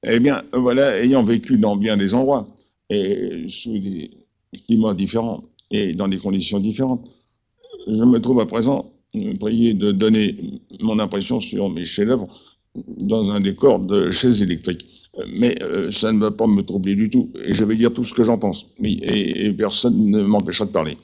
Eh bien, voilà, ayant vécu dans bien des endroits, et sous des climats différents, et dans des conditions différentes, je me trouve à présent prié de donner mon impression sur mes chefs-d'œuvre dans un décor de chaises électriques. Mais ça ne va pas me troubler du tout, et je vais dire tout ce que j'en pense. Oui, et personne ne m'empêchera de parler.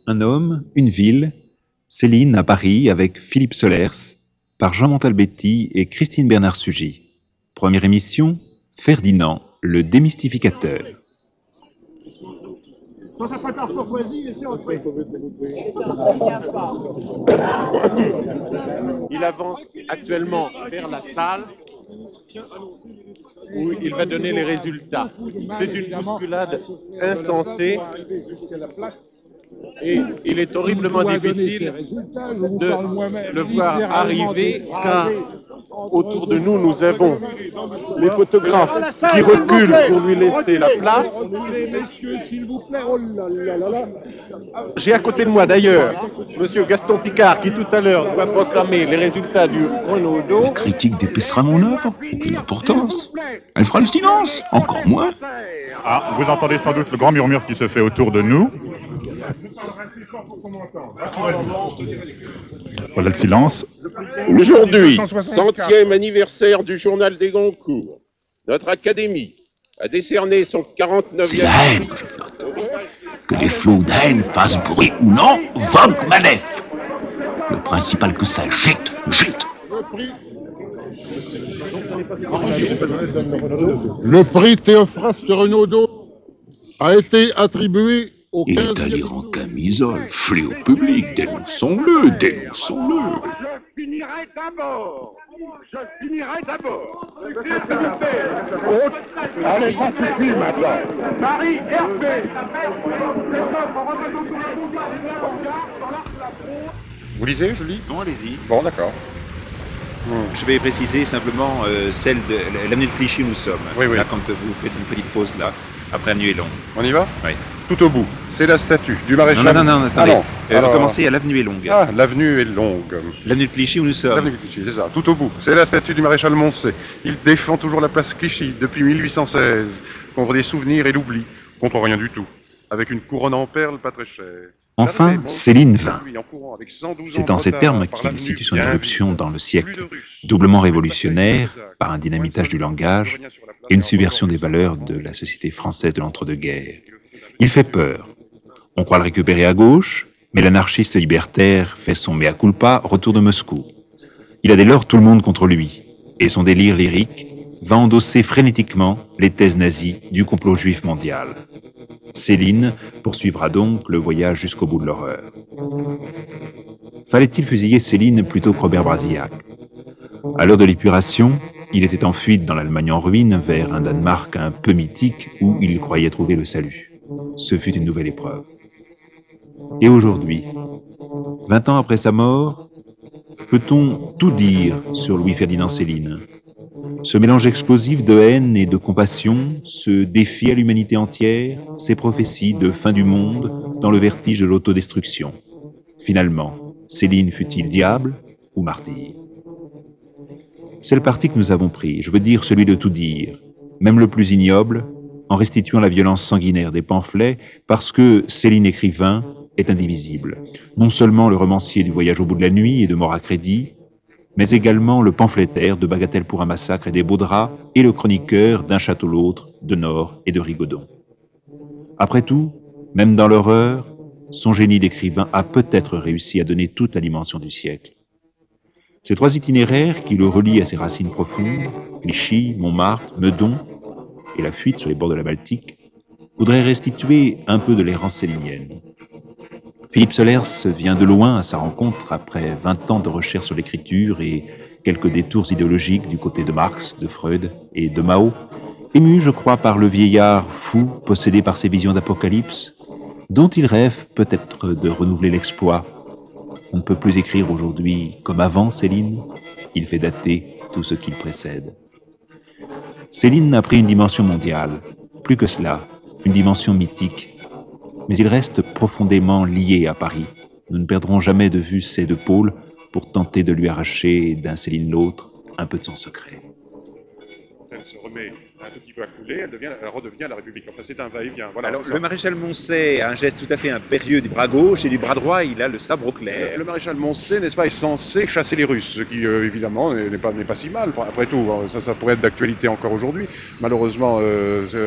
Un homme, une ville, Céline à Paris avec Philippe Solers, par Jean Montalbetti et Christine Bernard-Sugy. Première émission, Ferdinand, le démystificateur. Il avance actuellement vers la salle où il va donner les résultats. C'est une bousculade insensée et il est horriblement difficile de le voir arriver car autour de nous, nous avons les photographes qui reculent pour lui laisser la place. J'ai à côté de moi d'ailleurs Monsieur Gaston Picard qui tout à l'heure va proclamer les résultats du Renaudot. La critique dépaissera mon œuvre, aucune importance. Elle fera le silence, encore moins. Ah, vous entendez sans doute le grand murmure qui se fait autour de nous. Voilà le silence. Aujourd'hui, 100e anniversaire du journal des Goncourt. Notre académie a décerné son 49e... C'est la haine que je flotte. Que les flots de haine fassent bruit ou non, vogue ma nef. Le principal que ça jette, jette. Le prix Théophraste Renaudot a été attribué au 15e... Il est à lire en camisole, fléau public, dénonçons-le, dénonçons-le. Je finirai d'abord. Allez, pas de soucis maintenant. Paris, RP. Vous lisez, je lis? Non, allez-y. Bon, d'accord. Je vais préciser simplement celle de l'avenue de Clichy où nous sommes. Oui, oui. Là, quand vous faites une petite pause là, après la nuit est longue. On y va? Oui. Tout au bout, c'est la statue du maréchal... Non, attendez. Ah non. Alors... Recommencez à l'avenue est longue. Ah, l'avenue est longue. L'avenue de Clichy où nous sommes. L'avenue de Clichy, c'est ça. Tout au bout, c'est la statue du maréchal Moncey. Il défend toujours la place Clichy depuis 1816, contre les souvenirs et l'oubli, contre rien du tout, avec une couronne en perles pas très chère. Enfin, Céline vint. C'est en ces termes qu'il situe son éruption dans le siècle, doublement révolutionnaire par un dynamitage du langage et une subversion des valeurs de la société française de l'entre-deux-guerres. Il fait peur. On croit le récupérer à gauche, mais l'anarchiste libertaire fait son mea culpa, retour de Moscou. Il a dès lors tout le monde contre lui, et son délire lyrique va endosser frénétiquement les thèses nazies du complot juif mondial. Céline poursuivra donc le voyage jusqu'au bout de l'horreur. Fallait-il fusiller Céline plutôt que Robert Brasillac? À l'heure de l'épuration, il était en fuite dans l'Allemagne en ruine vers un Danemark un peu mythique où il croyait trouver le salut. Ce fut une nouvelle épreuve. Et aujourd'hui, 20 ans après sa mort, peut-on tout dire sur Louis-Ferdinand Céline? Ce mélange explosif de haine et de compassion, ce défi à l'humanité entière, ces prophéties de fin du monde dans le vertige de l'autodestruction. Finalement, Céline fut-il diable ou martyr? C'est le parti que nous avons pris, je veux dire celui de tout dire, même le plus ignoble, en restituant la violence sanguinaire des pamphlets, parce que Céline écrivain est indivisible. Non seulement le romancier du Voyage au bout de la nuit et de Mort à crédit, mais également le pamphlétaire de Bagatelle pour un massacre et des beaux draps, et le chroniqueur d'un château l'autre, de Nord et de Rigaudon. Après tout, même dans l'horreur, son génie d'écrivain a peut-être réussi à donner toute la dimension du siècle. Ces trois itinéraires qui le relient à ses racines profondes, Clichy, Montmartre, Meudon, et la fuite sur les bords de la Baltique, voudraient restituer un peu de l'errance célinienne. Philippe Solers vient de loin à sa rencontre après 20 ans de recherche sur l'écriture et quelques détours idéologiques du côté de Marx, de Freud et de Mao, ému, je crois, par le vieillard fou, possédé par ses visions d'Apocalypse, dont il rêve peut-être de renouveler l'exploit. On ne peut plus écrire aujourd'hui comme avant Céline, il fait dater tout ce qu'il précède. Céline a pris une dimension mondiale, plus que cela, une dimension mythique, mais il reste profondément lié à Paris. Nous ne perdrons jamais de vue ces deux pôles pour tenter de lui arracher d'un Céline l'autre un peu de son secret. Elle se remet un tout petit peu à couler, elle redevient la République. Enfin, c'est un va-et-vient. Voilà, alors, le maréchal Moncey a un geste tout à fait impérieux du bras gauche et du bras droit, il a le sabre au clair. Le maréchal Moncey, n'est-ce pas, est censé chasser les Russes, ce qui, évidemment, n'est pas si mal. Après tout, ça pourrait être d'actualité encore aujourd'hui. Malheureusement,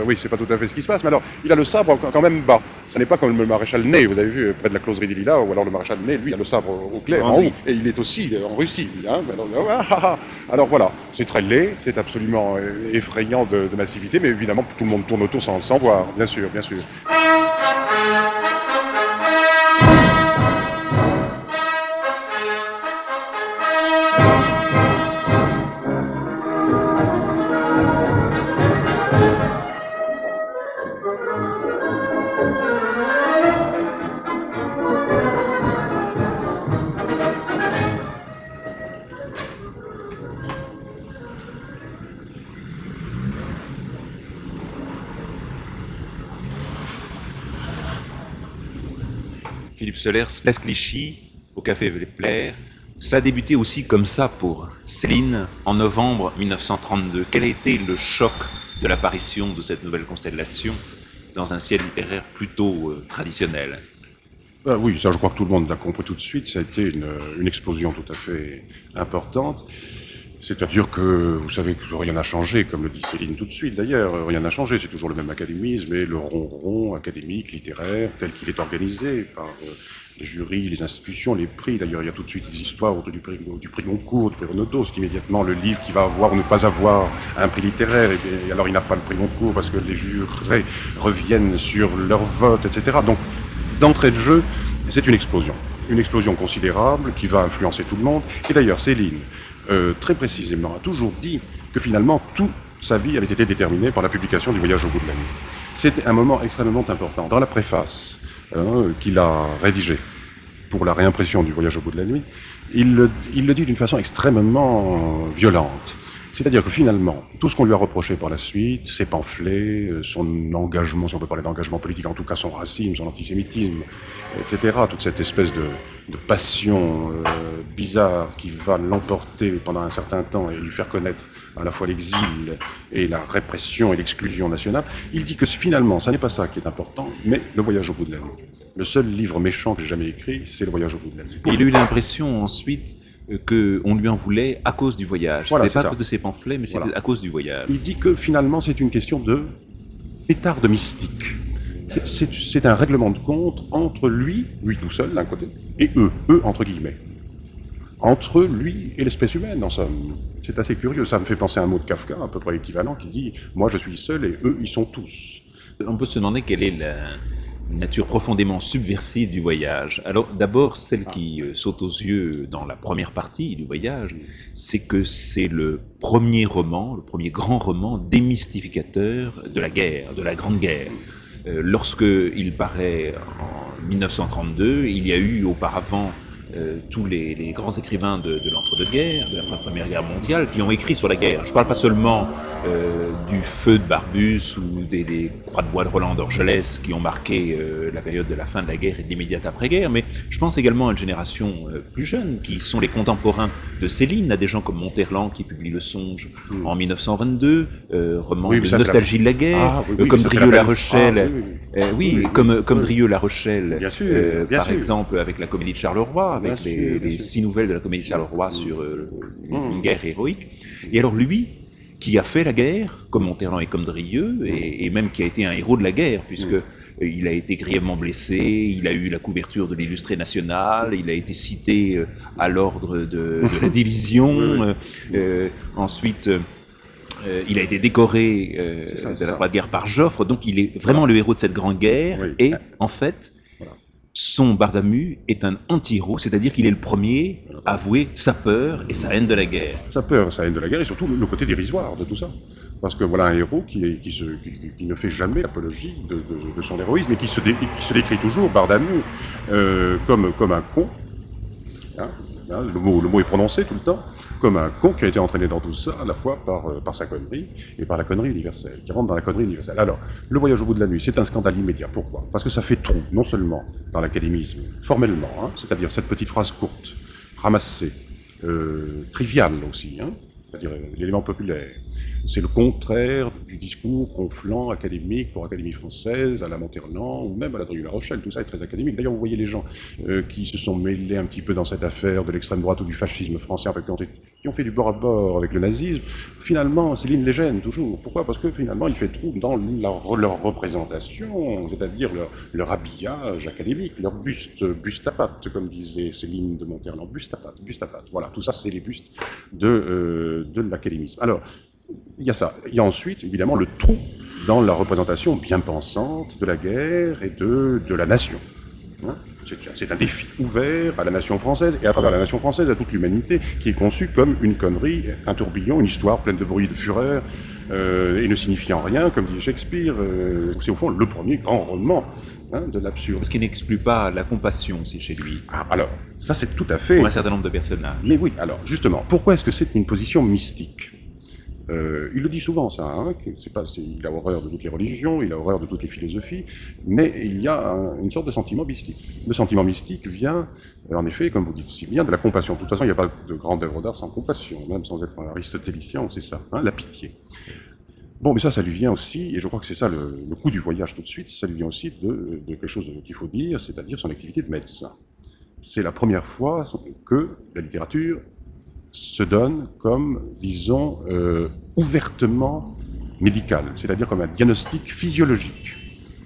oui, c'est pas tout à fait ce qui se passe. Mais alors, il a le sabre quand même bas. Ce n'est pas comme le maréchal Ney, vous avez vu, près de la closerie des Lilas, ou alors le maréchal Ney, lui, a le sabre au clair, en haut. Et il est aussi en Russie. Hein. Alors voilà, c'est très laid, c'est absolument effrayant de massivité, mais évidemment, tout le monde tourne autour sans voir, bien sûr, bien sûr. Philippe Solers, place Clichy, au Café Vepler. Ça a débuté aussi comme ça pour Céline en novembre 1932. Quel a été le choc de l'apparition de cette nouvelle constellation dans un ciel littéraire plutôt traditionnel? Oui, ça je crois que tout le monde l'a compris tout de suite. Ça a été une explosion tout à fait importante. C'est-à-dire que, vous savez que rien n'a changé, comme le dit Céline tout de suite d'ailleurs, rien n'a changé, c'est toujours le même académisme, et le ronron académique, littéraire, tel qu'il est organisé par les jurys, les institutions, les prix. D'ailleurs, il y a tout de suite des histoires autour du prix Goncourt, du prix Renaudot, c'est immédiatement le livre qui va avoir ou ne pas avoir un prix littéraire, et alors il n'a pas le prix Goncourt parce que les jurés reviennent sur leur vote, etc. Donc, d'entrée de jeu, c'est une explosion considérable qui va influencer tout le monde. Et d'ailleurs, Céline, très précisément, a toujours dit que finalement, toute sa vie avait été déterminée par la publication du Voyage au bout de la nuit. C'était un moment extrêmement important. Dans la préface qu'il a rédigée pour la réimpression du Voyage au bout de la nuit, il le dit d'une façon extrêmement violente. C'est-à-dire que finalement, tout ce qu'on lui a reproché par la suite, ses pamphlets, son engagement, si on peut parler d'engagement politique, en tout cas son racisme, son antisémitisme, etc., toute cette espèce de passion bizarre qui va l'emporter pendant un certain temps et lui faire connaître à la fois l'exil et la répression et l'exclusion nationale, il dit que finalement, ça n'est pas ça qui est important, mais le Voyage au bout de la nuit. Le seul livre méchant que j'ai jamais écrit, c'est le Voyage au bout de la nuit. Il a eu l'impression ensuite qu'on lui en voulait à cause du voyage. Voilà, c'était pas à cause de ses pamphlets, mais c'était à cause du voyage. Il dit que finalement c'est une question de pétard de mystique. C'est un règlement de compte entre lui tout seul d'un côté, et eux entre guillemets. Entre lui et l'espèce humaine, en somme. C'est assez curieux, ça me fait penser à un mot de Kafka, à peu près équivalent, qui dit « moi je suis seul et eux ils sont tous ». On peut se demander quelle est la nature profondément subversive du voyage. Alors d'abord, celle qui saute aux yeux dans la première partie du voyage, c'est que c'est le premier roman, le premier grand roman démystificateur de la guerre, de la Grande Guerre. Lorsqu'il paraît en 1932, il y a eu auparavant tous les grands écrivains de l'entre-deux-guerres, de la Première Guerre mondiale, qui ont écrit sur la guerre. Je ne parle pas seulement du Feu de Barbus ou des Croix de bois de Roland d'Orgelès qui ont marqué la période de la fin de la guerre et de l'immédiate après-guerre, mais je pense également à une génération plus jeune, qui sont les contemporains de Céline, à des gens comme Monterland qui publie Le Songe en 1922, roman de nostalgie de la guerre, comme Drieux-La Rochelle, comme Drieux-La Rochelle, par exemple, avec la comédie de Charleroi, avec les 6 nouvelles de la comédie de Charleroi sur une guerre héroïque. Et alors lui, qui a fait la guerre, comme Monterland et comme Drieux, et même qui a été un héros de la guerre, puisque il a été grièvement blessé, il a eu la couverture de l'Illustré National, il a été cité à l'ordre de la division, ensuite il a été décoré de la Croix de guerre par Joffre, donc il est vraiment le héros de cette grande guerre, et en fait, son Bardamu est un anti-héros, c'est-à-dire qu'il est le premier à avouer sa peur et sa haine de la guerre. Sa peur, sa haine de la guerre et surtout le côté dérisoire de tout ça. Parce que voilà un héros qui ne fait jamais l'apologie de son héroïsme et qui se décrit toujours, Bardamu, comme un con. Hein, le mot est prononcé tout le temps, comme un con qui a été entraîné dans tout ça, à la fois par sa connerie et par la connerie universelle, qui rentre dans la connerie universelle. Alors, le voyage au bout de la nuit, c'est un scandale immédiat. Pourquoi? Parce que ça fait trou, non seulement dans l'académisme, formellement, hein, c'est-à-dire cette petite phrase courte, ramassée, triviale aussi, hein, c'est-à-dire l'élément populaire. C'est le contraire du discours ronflant académique pour Académie française, à la Monterland, ou même à la Rue de La Rochelle. Tout ça est très académique. D'ailleurs, vous voyez les gens qui se sont mêlés un petit peu dans cette affaire de l'extrême droite ou du fascisme français, enfin, qui ont fait du bord à bord avec le nazisme. Finalement, Céline les gêne toujours. Pourquoi? Parce que finalement, il fait trou dans leur représentation, c'est-à-dire leur habillage académique, leur buste à patte, comme disait Céline de Monterland. Buste à patte. Voilà, tout ça, c'est les bustes de l'académisme. Alors, il y a ça. Il y a ensuite, évidemment, le trou dans la représentation bien pensante de la guerre et de la nation. Hein? C'est un défi ouvert à la nation française et à travers la nation française à toute l'humanité qui est conçue comme une connerie, un tourbillon, une histoire pleine de bruit et de fureur et ne signifiant rien, comme dit Shakespeare. C'est au fond le premier grand roman de l'absurde. Ce qui n'exclut pas la compassion aussi chez lui. Ah, alors, ça c'est tout à fait... Pour un certain nombre de personnages. Mais oui, alors justement, pourquoi est-ce que c'est une position mystique? Il le dit souvent, ça, hein, il a horreur de toutes les religions, il a horreur de toutes les philosophies, mais il y a une sorte de sentiment mystique. Le sentiment mystique vient, en effet, comme vous dites si bien, de la compassion. De toute façon, il n'y a pas de grande œuvre d'art sans compassion, même sans être aristotélicien, c'est ça, hein, la pitié. Bon, mais ça lui vient aussi, et je crois que c'est ça le coup du voyage tout de suite, ça lui vient aussi de quelque chose qu'il faut dire, c'est-à-dire son activité de médecin. C'est la première fois que la littérature se donne comme, disons, ouvertement médical, c'est-à-dire comme un diagnostic physiologique.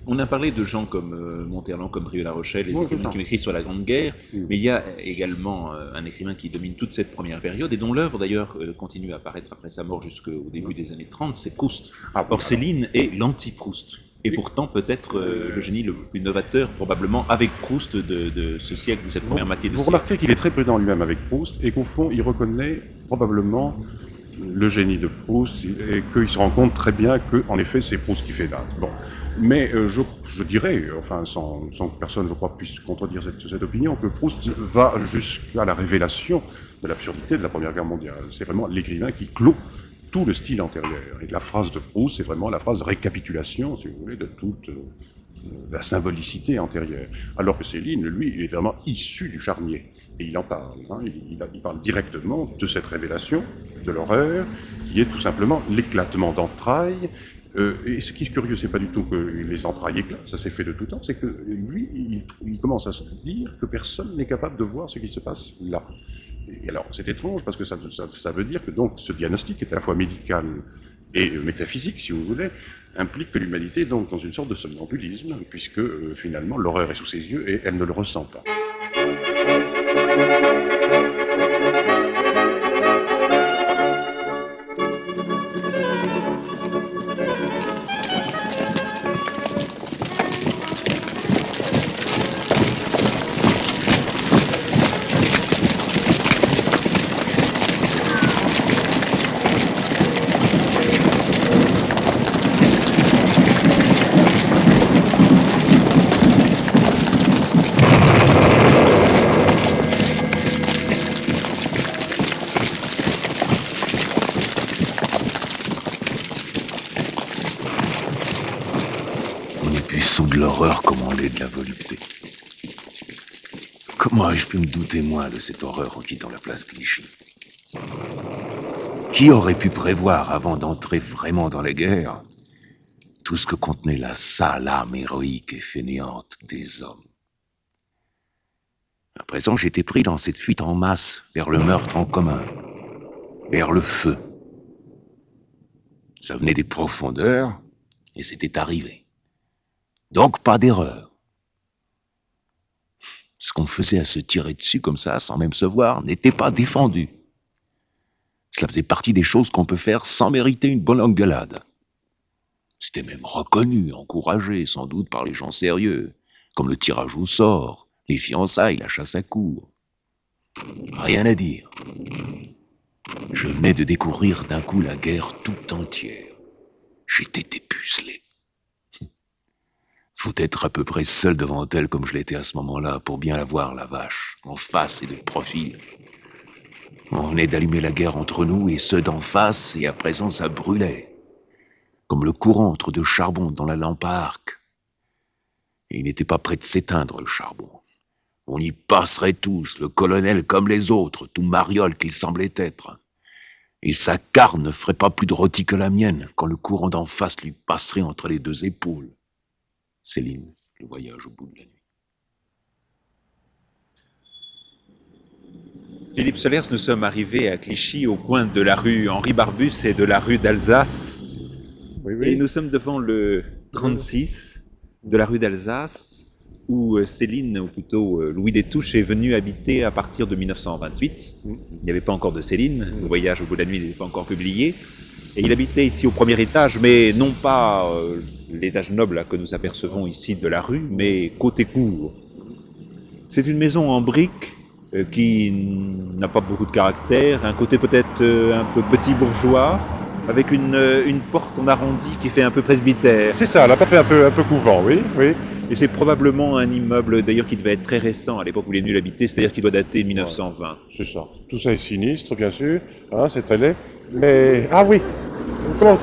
On a parlé de gens comme Monterland, comme Rue de La Rochelle, et des gens qui écrivent sur la Grande Guerre, mais il y a également un écrivain qui domine toute cette première période, et dont l'œuvre d'ailleurs continue à apparaître après sa mort jusqu'au début des années 30, c'est Proust. Or Céline est l'anti-Proust. Et pourtant, peut-être le génie le plus novateur, probablement, avec Proust de ce siècle, de cette première moitié de siècle. Vous remarquez qu'il est très prudent lui-même avec Proust, et qu'au fond, il reconnaît probablement le génie de Proust, et qu'il se rend compte très bien qu'en effet, c'est Proust qui fait date. Bon. Mais je dirais, enfin, sans que personne, je crois, puisse contredire cette opinion, que Proust va jusqu'à la révélation de l'absurdité de la Première Guerre mondiale. C'est vraiment l'écrivain qui clôt tout le style antérieur. Et la phrase de Proust, c'est vraiment la phrase de récapitulation, si vous voulez, de toute la symbolicité antérieure. Alors que Céline, lui, il est vraiment issu du charnier. Et il en parle. Hein, il parle directement de cette révélation, de l'horreur, qui est tout simplement l'éclatement d'entrailles. Et ce qui est curieux, c'est pas du tout que les entrailles éclatent, ça s'est fait de tout temps, c'est que lui, il commence à se dire que personne n'est capable de voir ce qui se passe là. Et alors, c'est étrange parce que ça veut dire que donc ce diagnostic, qui est à la fois médical et métaphysique, si vous voulez, implique que l'humanité est donc dans une sorte de somnambulisme, puisque finalement l'horreur est sous ses yeux et elle ne le ressent pas. L'horreur comme on l'est de la volupté. Comment ai-je pu me douter, moi, de cette horreur en quittant la place Clichy? Qui aurait pu prévoir, avant d'entrer vraiment dans la guerre, tout ce que contenait la sale âme héroïque et fainéante des hommes? À présent, j'étais pris dans cette fuite en masse vers le meurtre en commun, vers le feu. Ça venait des profondeurs, et c'était arrivé. Donc, pas d'erreur. Ce qu'on faisait à se tirer dessus comme ça, sans même se voir, n'était pas défendu. Cela faisait partie des choses qu'on peut faire sans mériter une bonne engueulade. C'était même reconnu, encouragé, sans doute, par les gens sérieux. comme le tirage au sort, les fiançailles, la chasse à courre. Rien à dire. Je venais de découvrir d'un coup la guerre tout entière. J'étais dépucelé. Faut être à peu près seul devant elle comme je l'étais à ce moment-là pour bien la voir, la vache, en face et de profil. On venait d'allumer la guerre entre nous et ceux d'en face, et à présent ça brûlait. Comme le courant entre deux charbons dans la lampe à arc. Et il n'était pas prêt de s'éteindre, le charbon. On y passerait tous, le colonel comme les autres, tout mariole qu'il semblait être. Et sa carne ne ferait pas plus de rôti que la mienne quand le courant d'en face lui passerait entre les deux épaules. Céline, le voyage au bout de la nuit. Philippe Solers, nous sommes arrivés à Clichy, au coin de la rue Henri Barbus et de la rue d'Alsace. Oui, Et nous sommes devant le 36 de la rue d'Alsace, où Céline, ou plutôt Louis Destouches, est venu habiter à partir de 1928. Il n'y avait pas encore de Céline, le voyage au bout de la nuit n'était pas encore publié. Et il habitait ici au premier étage, mais non pas l'étage noble là, que nous apercevons ici de la rue, mais côté cour. C'est une maison en briques qui n'a pas beaucoup de caractère, un côté peut-être un peu petit bourgeois, avec une porte en arrondi qui fait un peu presbytère. C'est ça, elle a pas fait un peu couvent, oui, oui. Et c'est probablement un immeuble d'ailleurs qui devait être très récent à l'époque où il est venu l'habiter, c'est-à-dire qu'il doit dater de 1920. C'est ça. Tout ça est sinistre, bien sûr, hein, c'est allé. Mais, ah oui, comment...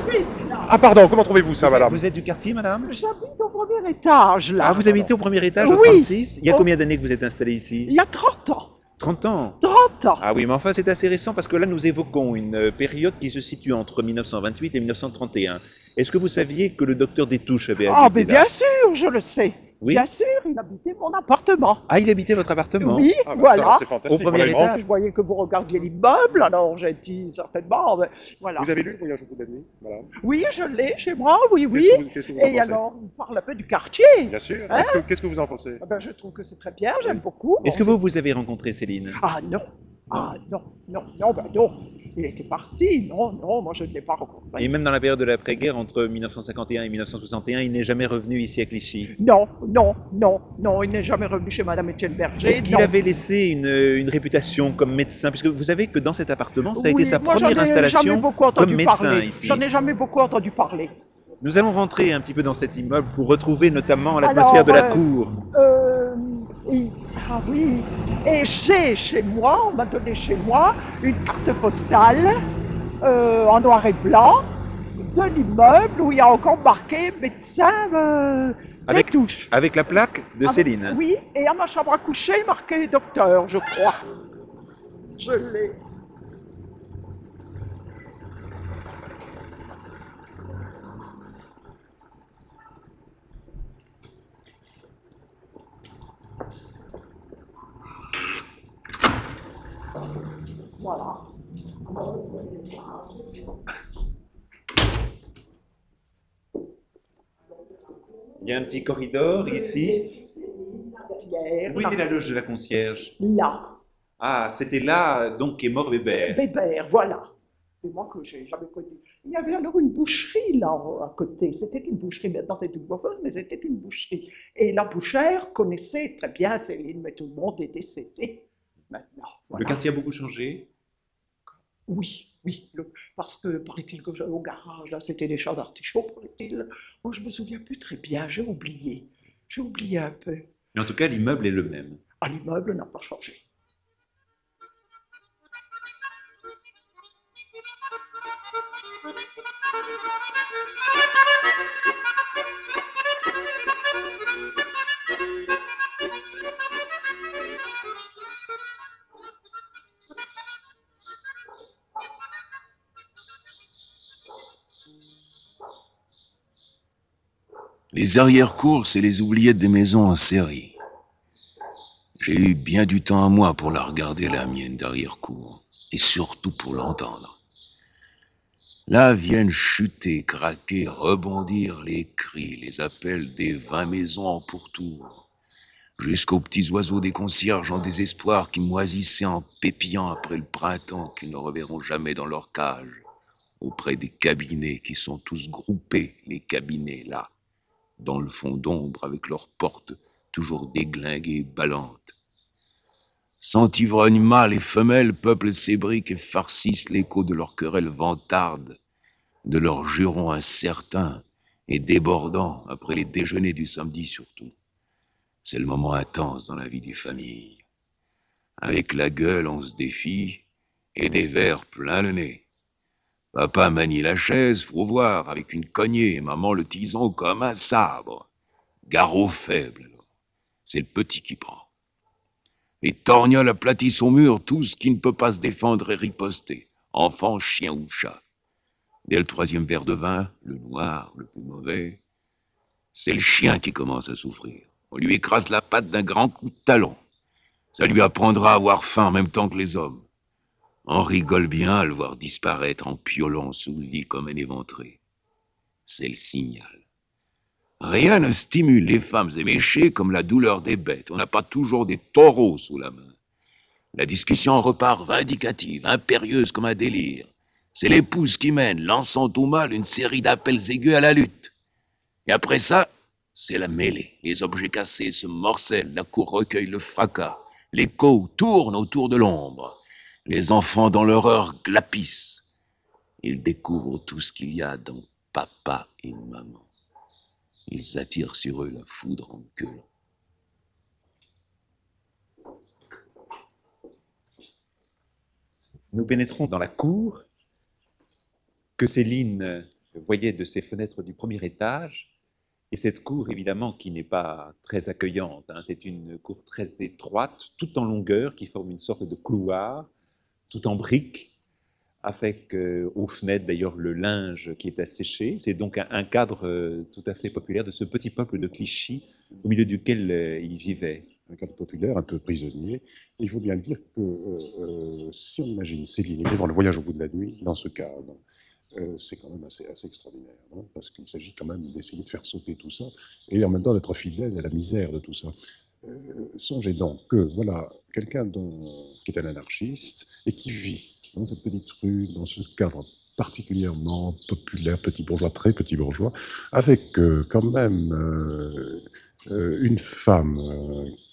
Ah pardon, comment trouvez-vous ça, madame? Vous êtes du quartier, madame? J'habite au premier étage, là. Ah, vous habitez au premier étage, au Oui. 36? Il y a combien d'années que vous êtes installé ici? Il y a 30 ans. 30 ans. 30 ans. Ah oui, mais enfin c'est assez récent parce que là nous évoquons une période qui se situe entre 1928 et 1931. Est-ce que vous saviez que le docteur Destouches avait habité Ah, mais là? bien sûr, je le sais. Oui. Bien sûr, il habitait mon appartement. Ah, il habitait votre appartement? Oui, Ah, bah, voilà. ça, c'est fantastique. Au premier Voilà, étage. Je voyais que vous regardiez l'immeuble, alors j'ai dit certainement. Mais voilà. Vous avez lu le voyage au bout de la nuit, madame? Oui, je l'ai chez moi, oui, oui. Qu'est-ce que vous en Et pensez? alors, on parle un peu du quartier. Bien sûr. Hein? Qu'est-ce que vous en pensez? Ah ben, je trouve que c'est très bien, j'aime beaucoup. Est-ce que Bon, vous avez rencontré Céline? Ah non, ah non, non, ben non. Il était parti, non, moi je ne l'ai pas rencontré. Et même dans la période de l'après-guerre, entre 1951 et 1961, il n'est jamais revenu ici à Clichy? Non, il n'est jamais revenu chez Madame Étienne Berger. Est-ce qu'il non. avait laissé une réputation comme médecin? Puisque vous savez que dans cet appartement, ça a Oui, été sa moi, première j'en ai jamais installation beaucoup entendu comme médecin parler. ici. J'en ai jamais beaucoup entendu parler. Nous allons rentrer un petit peu dans cet immeuble pour retrouver notamment l'atmosphère de la Alors, cour. Ah oui, et j'ai chez moi, on m'a donné chez moi une carte postale en noir et blanc de l'immeuble où il y a encore marqué médecin Destouches. Avec la plaque de Ah, Céline. Oui, et à ma chambre à coucher, marqué docteur, je crois. Je l'ai. Voilà. Il y a un petit corridor ici. Derrière, Où là. est la loge de la concierge? Là. Ah, c'était là donc qu'est mort Weber. Bébert, voilà. Et moi que j'ai jamais connu. Il y avait alors une boucherie là à côté. C'était une boucherie, maintenant c'est une coiffeuse, mais c'était une boucherie. Et la bouchère connaissait très bien Céline, mais tout le monde est décédé maintenant. Voilà. Le quartier a beaucoup changé. Oui, parce que paraît-il que au garage, là, c'était des champs d'artichauts, paraît-il. Moi, je me souviens plus très bien, j'ai oublié. J'ai oublié un peu. Mais en tout cas, l'immeuble est le même. Ah, l'immeuble n'a pas changé. Les arrière-cours, c'est les oubliettes des maisons en série. J'ai eu bien du temps à moi pour la regarder, la mienne d'arrière-cour, et surtout pour l'entendre. Là viennent chuter, craquer, rebondir les cris, les appels des 20 maisons en pourtour, jusqu'aux petits oiseaux des concierges en désespoir qui moisissaient en pépillant après le printemps qu'ils ne reverront jamais dans leur cage, auprès des cabinets qui sont tous groupés, les cabinets là, dans le fond d'ombre avec leurs portes toujours déglinguée, ballante. Cent ivrognes mâles et femelles peuplent ces briques et farcissent l'écho de leurs querelles vantardes, de leurs jurons incertains et débordants après les déjeuners du samedi surtout. C'est le moment intense dans la vie des familles. Avec la gueule, on se défie et des verres plein le nez. Papa manie la chaise, faut voir, avec une cognée, et maman le tison comme un sabre. Garrot faible, alors. C'est le petit qui prend. Les torgnoles aplatissent au mur tout ce qui ne peut pas se défendre et riposter, enfant, chien ou chat. Dès le troisième verre de vin, le noir, le plus mauvais, c'est le chien qui commence à souffrir. On lui écrase la patte d'un grand coup de talon. Ça lui apprendra à avoir faim en même temps que les hommes. On rigole bien à le voir disparaître en piolant sous le lit comme un éventré. C'est le signal. Rien ne stimule les femmes éméchées comme la douleur des bêtes. On n'a pas toujours des taureaux sous la main. La discussion repart vindicative, impérieuse comme un délire. C'est l'épouse qui mène, lançant au mal une série d'appels aigus à la lutte. Et après ça, c'est la mêlée. Les objets cassés se morcellent, la cour recueille le fracas. L'écho tourne autour de l'ombre. Les enfants dans l'horreur glapissent. Ils découvrent tout ce qu'il y a dans papa et maman. Ils attirent sur eux la foudre en gueulant. Nous pénétrons dans la cour que Céline voyait de ses fenêtres du premier étage. Et cette cour, évidemment, qui n'est pas très accueillante, hein, c'est une cour très étroite, tout en longueur, qui forme une sorte de couloir, tout en briques, avec aux fenêtres d'ailleurs le linge qui est à sécher. C'est donc un cadre tout à fait populaire de ce petit peuple de Clichy, au milieu duquel il vivait. Un cadre populaire, un peu prisonnier. Il faut bien dire que si on imagine Céline vivant le voyage au bout de la nuit, dans ce cadre, c'est quand même assez extraordinaire, hein, parce qu'il s'agit quand même d'essayer de faire sauter tout ça, et en même temps d'être fidèle à la misère de tout ça. Songez donc que, voilà, quelqu'un qui est un anarchiste, et qui vit dans cette petite rue, dans ce cadre particulièrement populaire, petit bourgeois, très petit bourgeois, avec quand même une femme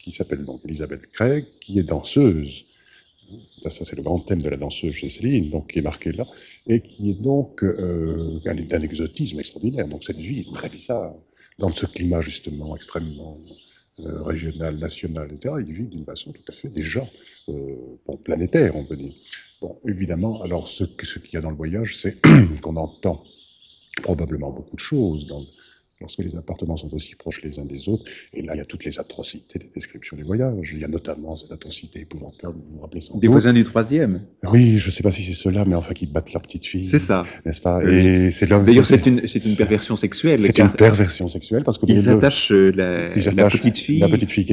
qui s'appelle donc Elisabeth Craig, qui est danseuse. Ça c'est le grand thème de la danseuse chez Céline, donc qui est marqué là, et qui est donc d'un exotisme extraordinaire. Donc cette vie est très bizarre, dans ce climat justement extrêmement régional, national, etc. Il vit d'une façon tout à fait déjà planétaire, on peut dire. Bon, évidemment, alors ce qu'il y a dans le voyage, c'est qu'on entend probablement beaucoup de choses lorsque les appartements sont aussi proches les uns des autres. Et là, il y a toutes les atrocités des descriptions des voyages. Il y a notamment cette atrocité épouvantable, vous vous rappelez sans doute. Des voisins du troisième. Oui, je ne sais pas si c'est ceux-là, mais enfin, qui battent leur petite fille. C'est ça. N'est-ce pas? Et c'est d'ailleurs, c'est une perversion sexuelle. C'est une perversion sexuelle, parce que ils attachent la petite fille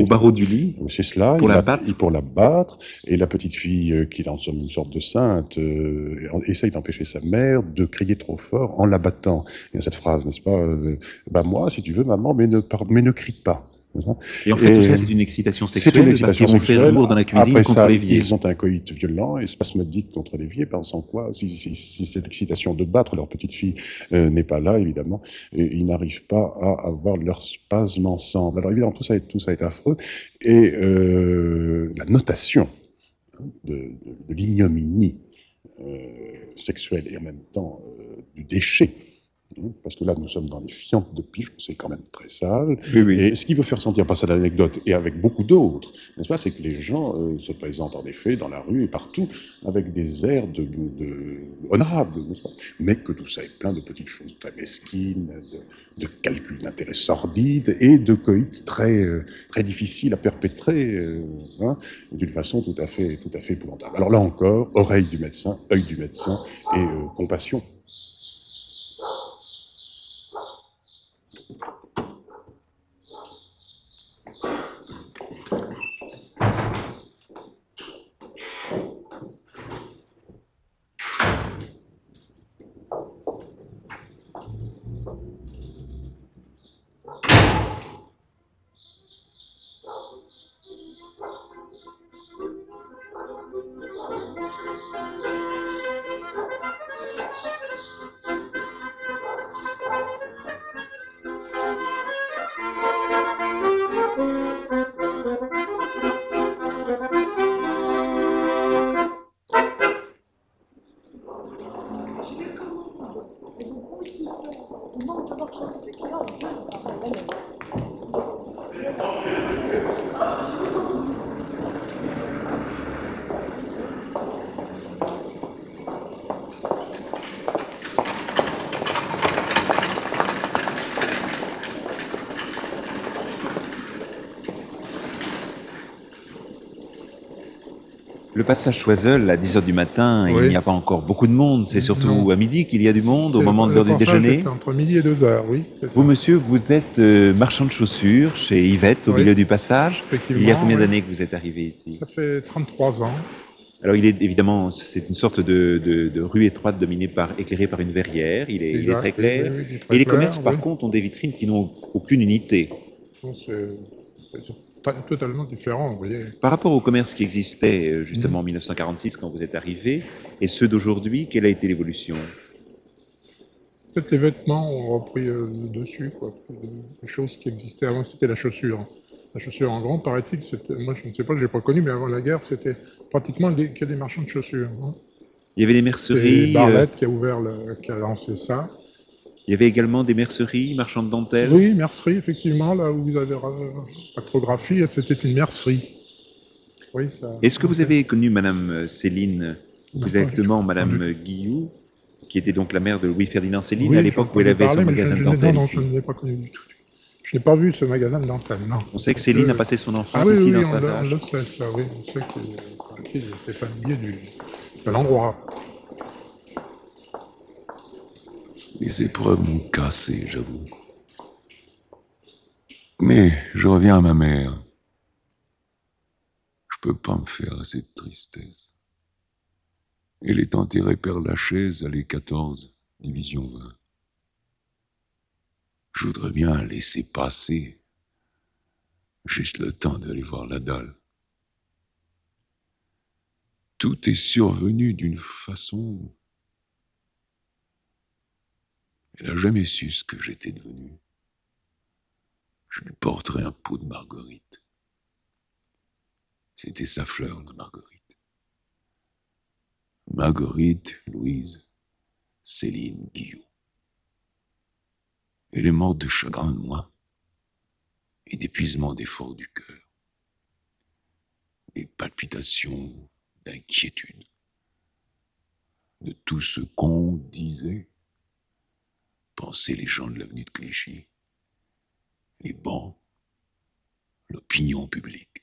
au barreau du lit. C'est cela. Pour la battre. Pour la battre. Et la petite fille, qui est en somme une sorte de sainte, essaye d'empêcher sa mère de crier trop fort en la battant. Il y a cette phrase, n'est-ce pas? Bah moi, si tu veux, maman, mais ne crie pas. Et en fait, tout ça, c'est une excitation sexuelle. C'est une excitation parce qu'ils ont fait l'amour dans la cuisine après contre ça, l'évier. Ils ont un coït violent et spasmodique contre l'évier, pensant quoi, si cette excitation de battre leur petite fille n'est pas là, évidemment, et ils n'arrivent pas à avoir leur spasme ensemble. Alors évidemment, tout ça est affreux. Et la notation de l'ignominie sexuelle et en même temps du déchet, parce que là, nous sommes dans les fientes de pigeons, c'est quand même très sale. Oui. Et ce qui veut faire sentir par cette anecdote, et avec beaucoup d'autres, n'est-ce pas, c'est que les gens se présentent en effet dans la rue et partout avec des airs honorables, n'est-ce pas, mais que tout ça est plein de petites choses très mesquines, de calculs d'intérêt sordides et de coïts très difficiles à perpétrer, d'une façon tout à fait épouvantable. Alors là encore, oreille du médecin, œil du médecin et compassion. Le passage Choiseul, à 10h du matin, Oui. il n'y a pas encore beaucoup de monde. C'est surtout Non. à midi qu'il y a du monde, au C'est- moment de l'heure du le passage déjeuner. est entre midi et 2h, oui, c'est ça. Vous, monsieur, vous êtes marchand de chaussures chez Yvette, au Oui. milieu du passage. Effectivement, Il y a combien oui. d'années que vous êtes arrivé ici? Ça fait 33 ans. Alors, il est évidemment, c'est une sorte de rue étroite éclairée par une verrière. Il est Exact, très clair. oui, oui, il est très Et les clair, commerces, par oui. contre, ont des vitrines qui n'ont aucune unité. Donc, c'est totalement différent, vous voyez. Par rapport aux commerces qui existaient justement en 1946 quand vous êtes arrivé, et ceux d'aujourd'hui, quelle a été l'évolution? Peut-être les vêtements ont repris le dessus, quoi. Les choses qui existaient avant, c'était la chaussure. La chaussure en grand, paraît-il, c'était, moi je ne sais pas, je n'ai pas connu, mais avant la guerre, c'était pratiquement que des marchands de chaussures. Hein. Il y avait des C'est merceries, Barlette qui a lancé ça. il y avait également des merceries, marchands de dentelle. Oui, mercerie, effectivement, là où vous avez photographie, c'était une mercerie. Oui, ça. Est-ce que vous avez connu Madame Céline, Non, plus pas exactement du tout. Madame Guillou, qui était donc la mère de Louis-Ferdinand Céline, Oui, à l'époque j'en où elle ai avait son parlé, mais magasin de non, dentelle non, ici? je ne l'ai pas connu du tout. Je n'ai pas vu ce magasin de dentelle, non. On sait que Céline a passé son enfance Ah oui, ici oui, dans ce on passage. le sait, ça, oui. On sait qu'il était familier de l'endroit. Les épreuves m'ont cassé, j'avoue. Mais je reviens à ma mère. Je peux pas me faire à cette tristesse. Elle est enterrée Père Lachaise, allée 14, division 20. Je voudrais bien la laisser passer. Juste le temps d'aller voir la dalle. Tout est survenu d'une façon... Elle n'a jamais su ce que j'étais devenu. Je lui porterai un pot de marguerite. C'était sa fleur, la marguerite. Marguerite, Louise, Céline, Guillaume. Elle est morte de chagrin de moi et d'épuisement d'effort du cœur. Des palpitations d'inquiétude. De tout ce qu'on disait, pensaient les gens de l'avenue de Clichy, les bancs, l'opinion publique.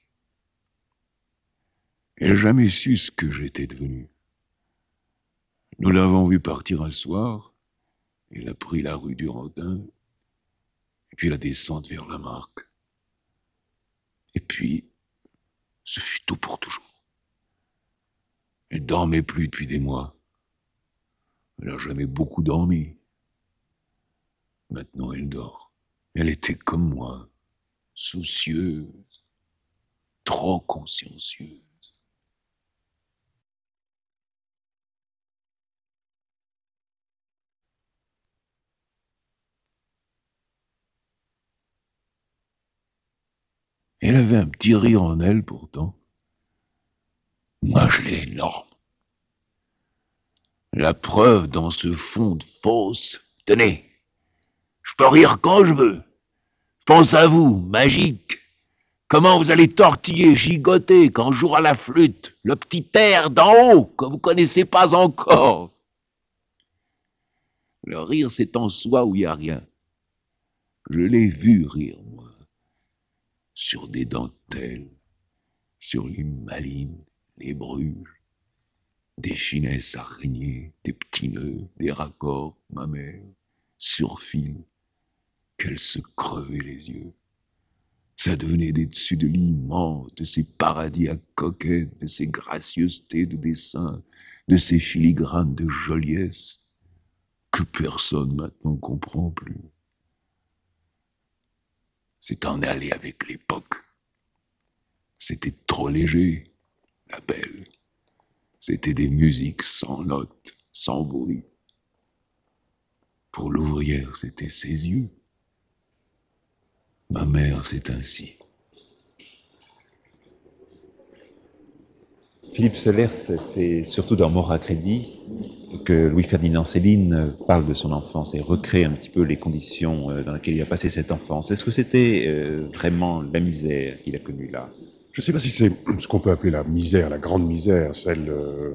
Elle n'a jamais su ce que j'étais devenu. Nous l'avons vu partir un soir, elle a pris la rue du Rodin, et puis la descente vers la Marque. Et puis, ce fut tout pour toujours. Elle dormait plus depuis des mois. Elle n'a jamais beaucoup dormi. Maintenant, elle dort. Elle était comme moi, soucieuse, trop consciencieuse. Elle avait un petit rire en elle, pourtant. Moi, je l'ai énorme. La preuve dans ce fond de fosse. Tenez, je peux rire quand je veux. Je pense à vous, magique. Comment vous allez tortiller, gigoter quand jouera la flûte, le petit air d'en haut que vous connaissez pas encore. Le rire, c'est en soi où il n'y a rien. Je l'ai vu rire, moi. Sur des dentelles, sur les malines, les bruges, des finesses araignées, des petits nœuds, des raccords, ma mère, sur fil, qu'elle se crevait les yeux. Ça devenait des dessus de lit immenses, de ces paradis à coquettes, de ces gracieusetés de dessin, de ces filigranes de joliesse que personne maintenant comprend plus. C'est en aller avec l'époque. C'était trop léger, la belle. C'était des musiques sans notes, sans bruit. Pour l'ouvrière, c'était ses yeux. Ma mère, c'est ainsi. Philippe Solers, c'est surtout dans Mort à crédit que Louis-Ferdinand Céline parle de son enfance et recrée un petit peu les conditions dans lesquelles il a passé cette enfance. Est-ce que c'était vraiment la misère qu'il a connue là? Je ne sais pas si c'est ce qu'on peut appeler la misère, la grande misère, celle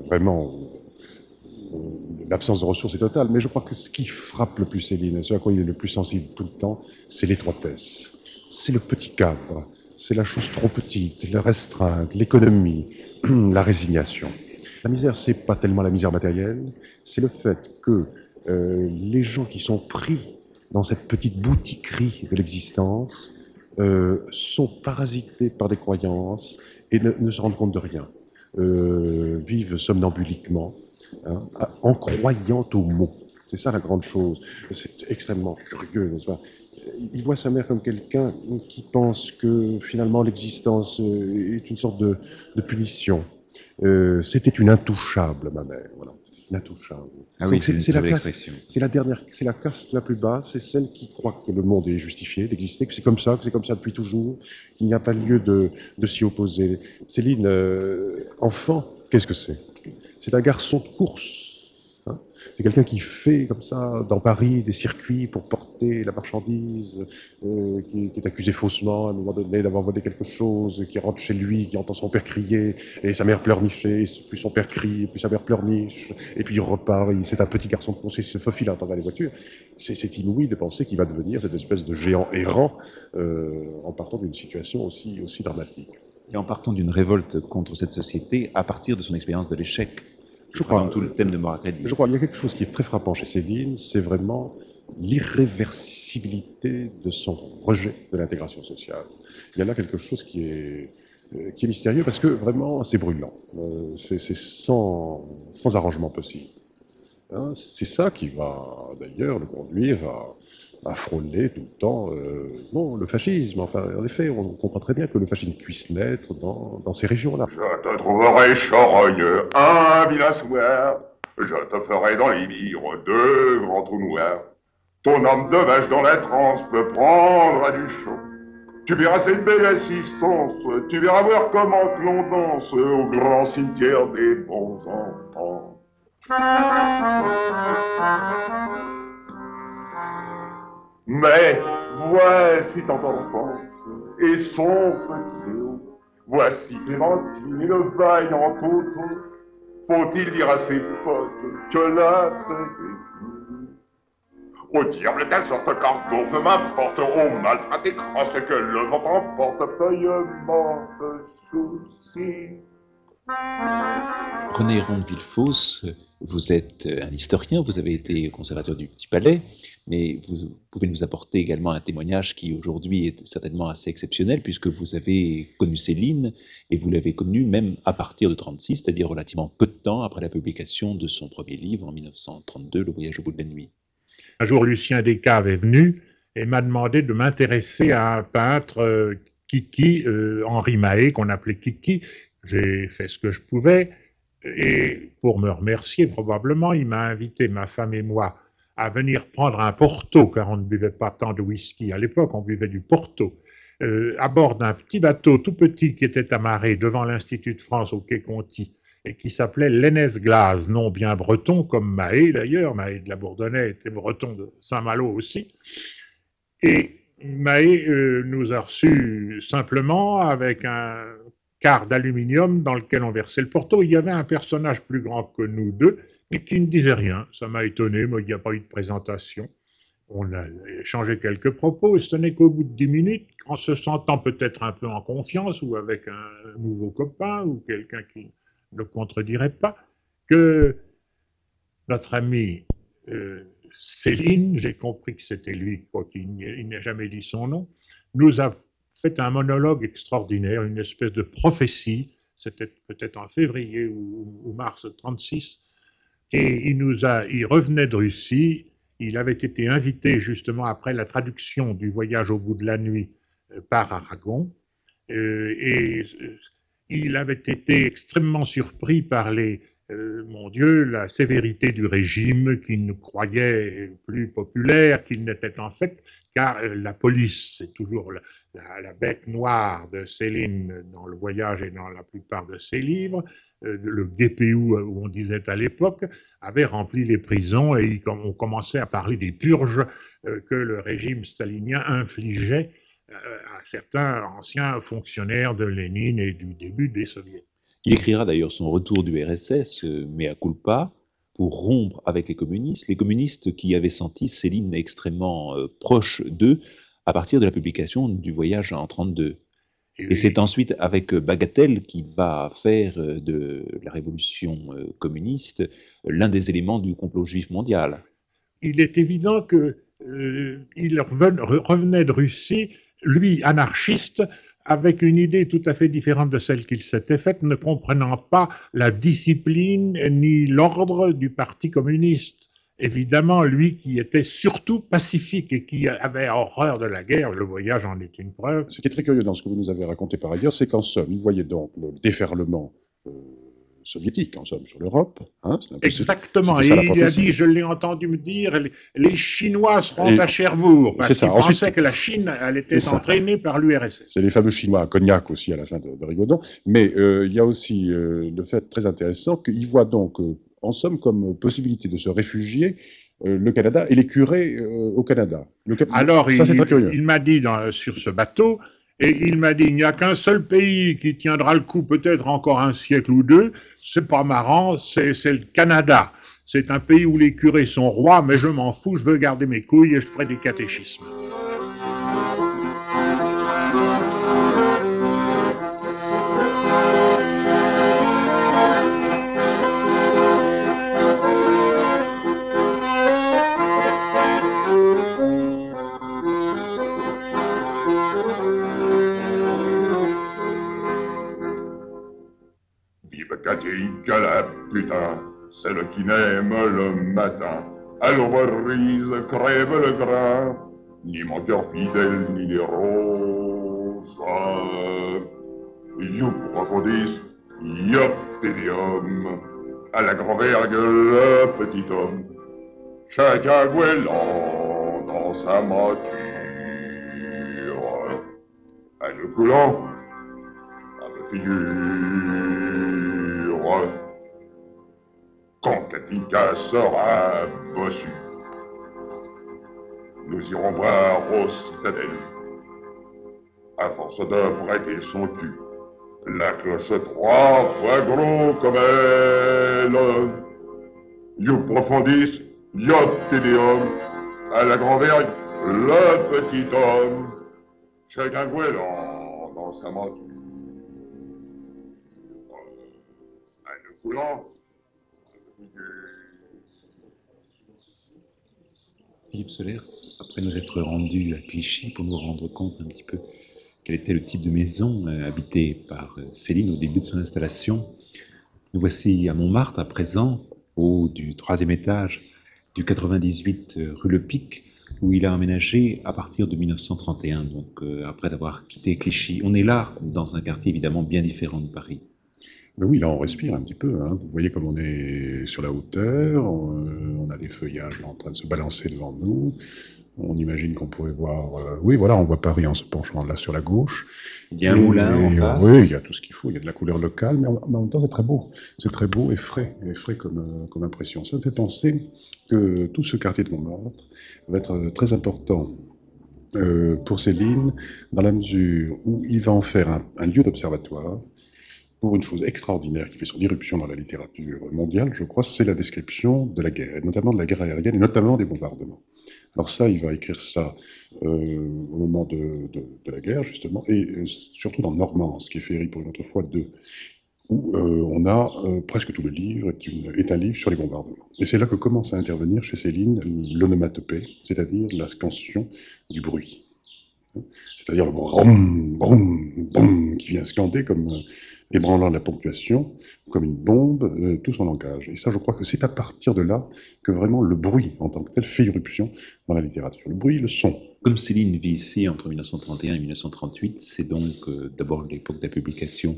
vraiment où l'absence de ressources est totale, mais je crois que ce qui frappe le plus Céline, ce à quoi il est le plus sensible tout le temps, c'est l'étroitesse. C'est le petit cadre, c'est la chose trop petite, la restreinte, l'économie, la résignation. La misère, c'est pas tellement la misère matérielle, c'est le fait que les gens qui sont pris dans cette petite boutiquerie de l'existence sont parasités par des croyances et ne se rendent compte de rien. Vivent somnambuliquement, hein, en croyant aux mots. C'est ça la grande chose. C'est extrêmement curieux, n'est-ce pas? Il voit sa mère comme quelqu'un qui pense que finalement l'existence est une sorte de punition. C'était une intouchable, ma mère. Voilà. Une intouchable. Ah oui, c'est la caste, c'est la dernière, c'est la caste la plus basse, c'est celle qui croit que le monde est justifié, d'exister, que c'est comme ça depuis toujours, qu'il n'y a pas lieu de s'y opposer. Céline, enfant, qu'est-ce que c'est? C'est un garçon de course. Hein, c'est quelqu'un qui fait comme ça dans Paris des circuits pour porter la marchandise, qui est accusé faussement à un moment donné d'avoir volé quelque chose, qui rentre chez lui, qui entend son père crier, et sa mère pleurnicher, puis son père crie, puis sa mère pleurniche, et puis il repart, c'est un petit garçon de course, il se faufile à travers les voitures. C'est inouï de penser qu'il va devenir cette espèce de géant errant en partant d'une situation aussi dramatique. Et en partant d'une révolte contre cette société à partir de son expérience de l'échec. Je crois, tout le thème de Moracredi. Je crois qu'il y a quelque chose qui est très frappant chez Céline, c'est vraiment l'irréversibilité de son rejet de l'intégration sociale. Il y a là quelque chose qui est mystérieux parce que vraiment c'est brûlant. C'est sans arrangement possible. Hein, c'est ça qui va d'ailleurs le conduire à frôler tout le temps le fascisme. Enfin, en effet, on comprend très bien que le fascisme puisse naître dans ces régions-là. Je te trouverai charogneux un vilain soir, je te ferai dans les mires deux grands trous noirs. Ton homme de vache dans la transe peut prendre à du chaud. Tu verras cette belle assistance, tu verras voir comment que l'on danse au grand cimetière des bons enfants. Mais voici ton enfance et son petit Léo. Voici Clémentine et le vaillant Toto. Faut-il dire à ses potes que la fête est finie? Au diable ta sorte cargo, peu m'importe, au maltraité crosse que le vent emporte, feuillement souci. René Rond-de-Villefausse, vous êtes un historien, vous avez été conservateur du Petit Palais, mais vous pouvez nous apporter également un témoignage qui aujourd'hui est certainement assez exceptionnel, puisque vous avez connu Céline, et vous l'avez connue même à partir de 1936, c'est-à-dire relativement peu de temps après la publication de son premier livre en 1932, Le voyage au bout de la nuit. Un jour, Lucien Descaves est venu et m'a demandé de m'intéresser à un peintre, Kiki, Henri Mahé, qu'on appelait Kiki. J'ai fait ce que je pouvais, et pour me remercier probablement, il m'a invité, ma femme et moi, à venir prendre un Porto, car on ne buvait pas tant de whisky à l'époque, on buvait du Porto, à bord d'un petit bateau tout petit qui était amarré devant l'Institut de France au quai Conti, et qui s'appelait l'Enez-Glace, nom bien breton, comme Mahé d'ailleurs. Mahé de la Bourdonnais était breton de Saint-Malo aussi. Et Mahé nous a reçus simplement avec un quart d'aluminium dans lequel on versait le Porto. Il y avait un personnage plus grand que nous deux, mais qui ne disait rien. Ça m'a étonné, mais il n'y a pas eu de présentation. On a échangé quelques propos, et ce n'est qu'au bout de 10 minutes, en se sentant peut-être un peu en confiance, ou avec un nouveau copain, ou quelqu'un qui ne le contredirait pas, que notre ami Céline, j'ai compris que c'était lui, quoiqu'il n'ait jamais dit son nom, nous a fait un monologue extraordinaire, une espèce de prophétie, c'était peut-être en février ou mars 1936, et il revenait de Russie, il avait été invité justement après la traduction du Voyage au bout de la nuit par Aragon, et il avait été extrêmement surpris par mon Dieu, la sévérité du régime qu'il nous croyait plus populaire qu'il n'était en fait, car la police, c'est toujours la bête noire de Céline dans Le Voyage et dans la plupart de ses livres. Le GPU, où on disait à l'époque, avait rempli les prisons, et on commençait à parler des purges que le régime stalinien infligeait à certains anciens fonctionnaires de Lénine et du début des soviets. Il écrira d'ailleurs son retour du RSS, mea culpa, pour rompre avec les communistes qui avaient senti Céline extrêmement proche d'eux à partir de la publication du Voyage en 1932. Et c'est ensuite avec Bagatelle qu'il va faire de la révolution communiste l'un des éléments du complot juif mondial. Il est évident qu'il revenait de Russie, lui anarchiste, avec une idée tout à fait différente de celle qu'il s'était faite, ne comprenant pas la discipline ni l'ordre du Parti communiste. Évidemment, lui qui était surtout pacifique et qui avait horreur de la guerre, le voyage en est une preuve. Ce qui est très curieux dans ce que vous nous avez raconté par ailleurs, c'est qu'en somme, vous voyez donc le déferlement soviétique, en somme, sur l'Europe. Hein, exactement, et il a dit, je l'ai entendu me dire, les Chinois seront à Cherbourg, parce qu'il pensait que la Chine, elle était entraînée par l'URSS. C'est les fameux Chinois à Cognac aussi, à la fin de Rigaudon. Mais il y a aussi le fait très intéressant qu'il voit donc, en somme, comme possibilité de se réfugier le Canada et les curés au Canada. Alors, ça, c'est très curieux. Il m'a dit sur ce bateau, et il m'a dit, il n'y a qu'un seul pays qui tiendra le coup peut-être encore un siècle ou deux, c'est pas marrant, c'est le Canada. C'est un pays où les curés sont rois, mais je m'en fous, je veux garder mes couilles et je ferai des catéchismes. Katinka la putain, celle qui n'aime le matin, à l'aube-brise crève le grain, ni mon cœur fidèle, ni les roses. You profondis, yop tédium, à la grand-vergue le petit homme, chacun gouelant dans sa monture, à le coulant, à la figure. Quand Katinka sera bossue, nous irons voir aux citadelles, à force de prêter son cul, la cloche 3 fois gros comme elle. You profondis, yop tédéum, à la grand-vergue, le petit homme, chacun gouelant dans sa monture. Philippe Solers, après nous être rendus à Clichy pour nous rendre compte un petit peu quel était le type de maison habitée par Céline au début de son installation, nous voici à Montmartre à présent, au haut du 3e étage du 98 rue Le Pic, où il a emménagé à partir de 1931, donc après avoir quitté Clichy. On est là dans un quartier évidemment bien différent de Paris. Ben oui, là on respire un petit peu, hein. Vous voyez comme on est sur la hauteur, on a des feuillages en train de se balancer devant nous, on imagine qu'on pourrait voir... oui, voilà, on voit Paris en se penchant là sur la gauche. Il y a un moulin en face. Oui, il y a tout ce qu'il faut, il y a de la couleur locale, mais en même temps c'est très beau et frais comme impression. Ça me fait penser que tout ce quartier de Montmartre va être très important pour Céline, dans la mesure où il va en faire un lieu d'observatoire, pour une chose extraordinaire qui fait son irruption dans la littérature mondiale, je crois, c'est la description de la guerre, et notamment de la guerre aérienne, et notamment des bombardements. Alors ça, il va écrire ça au moment de la guerre, justement, et surtout dans Normance, qui est féerie pour une autre fois 2, où on a presque tout le livre est un livre sur les bombardements. Et c'est là que commence à intervenir chez Céline l'onomatopée, c'est-à-dire la scansion du bruit. C'est-à-dire le brum, brum, brum, qui vient scander comme... ébranlant la ponctuation, comme une bombe, tout son langage. Et ça, je crois que c'est à partir de là que vraiment le bruit, en tant que tel, fait irruption dans la littérature. Le bruit, le son. Comme Céline vit ici entre 1931 et 1938, c'est donc d'abord l'époque de la publication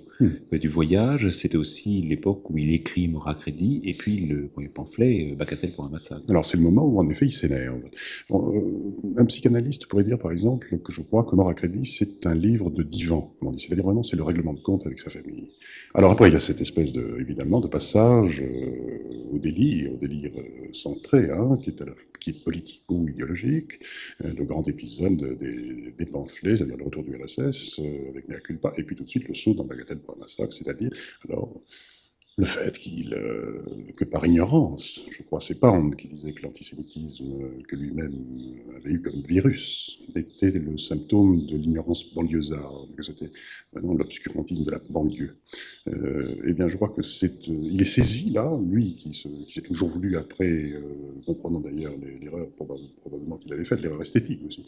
du Voyage, c'était aussi l'époque où il écrit Mort à crédit, et puis le premier pamphlet, Bagatelle pour un massacre. Alors c'est le moment où en effet il s'énerve. Un psychanalyste pourrait dire par exemple que je crois que Mort à crédit c'est un livre de divan, comme on dit, c'est-à-dire vraiment c'est le règlement de compte avec sa famille. Alors après il y a cette espèce évidemment de passage au délire centré, hein, qui est politico-idéologique, le grand épisode des pamphlets, c'est-à-dire le retour du RSS avec Mea culpa, et puis tout de suite le saut dans Bagatelle pour un massacre, c'est-à-dire, alors, le fait que par ignorance, je crois, c'est Pound qui disait que l'antisémitisme que lui-même avait eu comme virus était le symptôme de l'ignorance banlieusarde, que c'était vraiment l'obscurantisme de la banlieue. Eh bien, je crois que il est saisi là, lui qui s'est toujours voulu après, comprenant d'ailleurs l'erreur probablement qu'il avait faite, l'erreur esthétique aussi,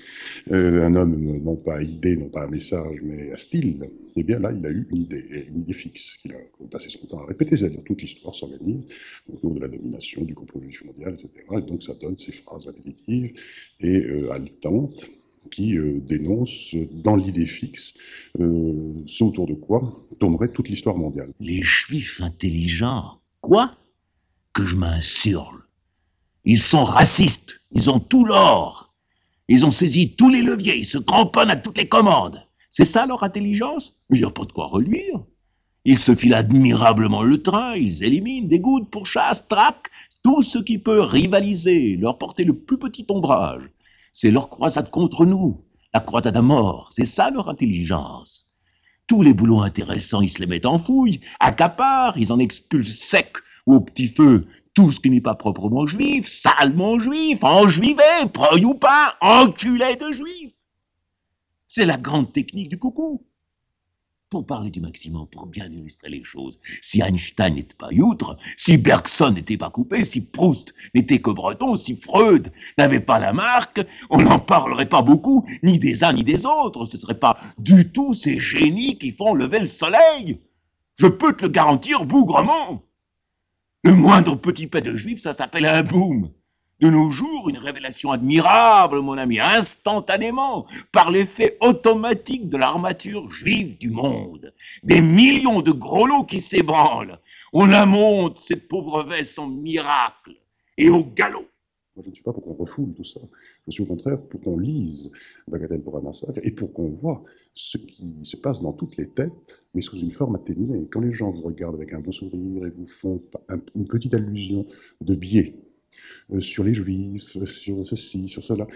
un homme non pas à idée, non pas à message, mais à style. Eh bien là, il a eu une idée fixe qu'il a passé son temps à répéter, c'est-à-dire toute l'histoire s'organise autour de la domination, du complot juif mondial, etc. Et donc ça donne ces phrases répétitives et haletantes qui dénoncent dans l'idée fixe ce autour de quoi tournerait toute l'histoire mondiale. Les juifs intelligents, quoi? Que je m'insurle. Ils sont racistes, ils ont tout l'or. Ils ont saisi tous les leviers, ils se cramponnent à toutes les commandes. C'est ça leur intelligence? Il n'y a pas de quoi reluire. Ils se filent admirablement le train, ils éliminent, dégoûtent, pourchassent, traquent tout ce qui peut rivaliser, leur porter le plus petit ombrage. C'est leur croisade contre nous, la croisade à mort, c'est ça leur intelligence. Tous les boulots intéressants, ils se les mettent en fouille, accaparent, ils en expulsent sec ou au petit feu tout ce qui n'est pas proprement juif, salement juif, enjuivé, preuille ou pas, enculé de juif. C'est la grande technique du coucou. Pour parler du maximum, pour bien illustrer les choses, si Einstein n'était pas outre, si Bergson n'était pas coupé, si Proust n'était que breton, si Freud n'avait pas la marque, on n'en parlerait pas beaucoup, ni des uns ni des autres. Ce ne serait pas du tout ces génies qui font lever le soleil. Je peux te le garantir bougrement. Le moindre petit pet de juif, ça s'appelle un boom. De nos jours, une révélation admirable, mon ami, instantanément, par l'effet automatique de l'armature juive du monde. Des millions de gros lots qui s'ébranlent. On la monte, cette pauvre veste en miracle, et au galop. Moi, je ne suis pas pour qu'on refoule tout ça. Je suis au contraire pour qu'on lise Bagatelle pour un massacre et pour qu'on voit ce qui se passe dans toutes les têtes, mais sous une forme atténuée. Quand les gens vous regardent avec un bon sourire et vous font une petite allusion de biais, sur les juifs, sur ceci, sur cela.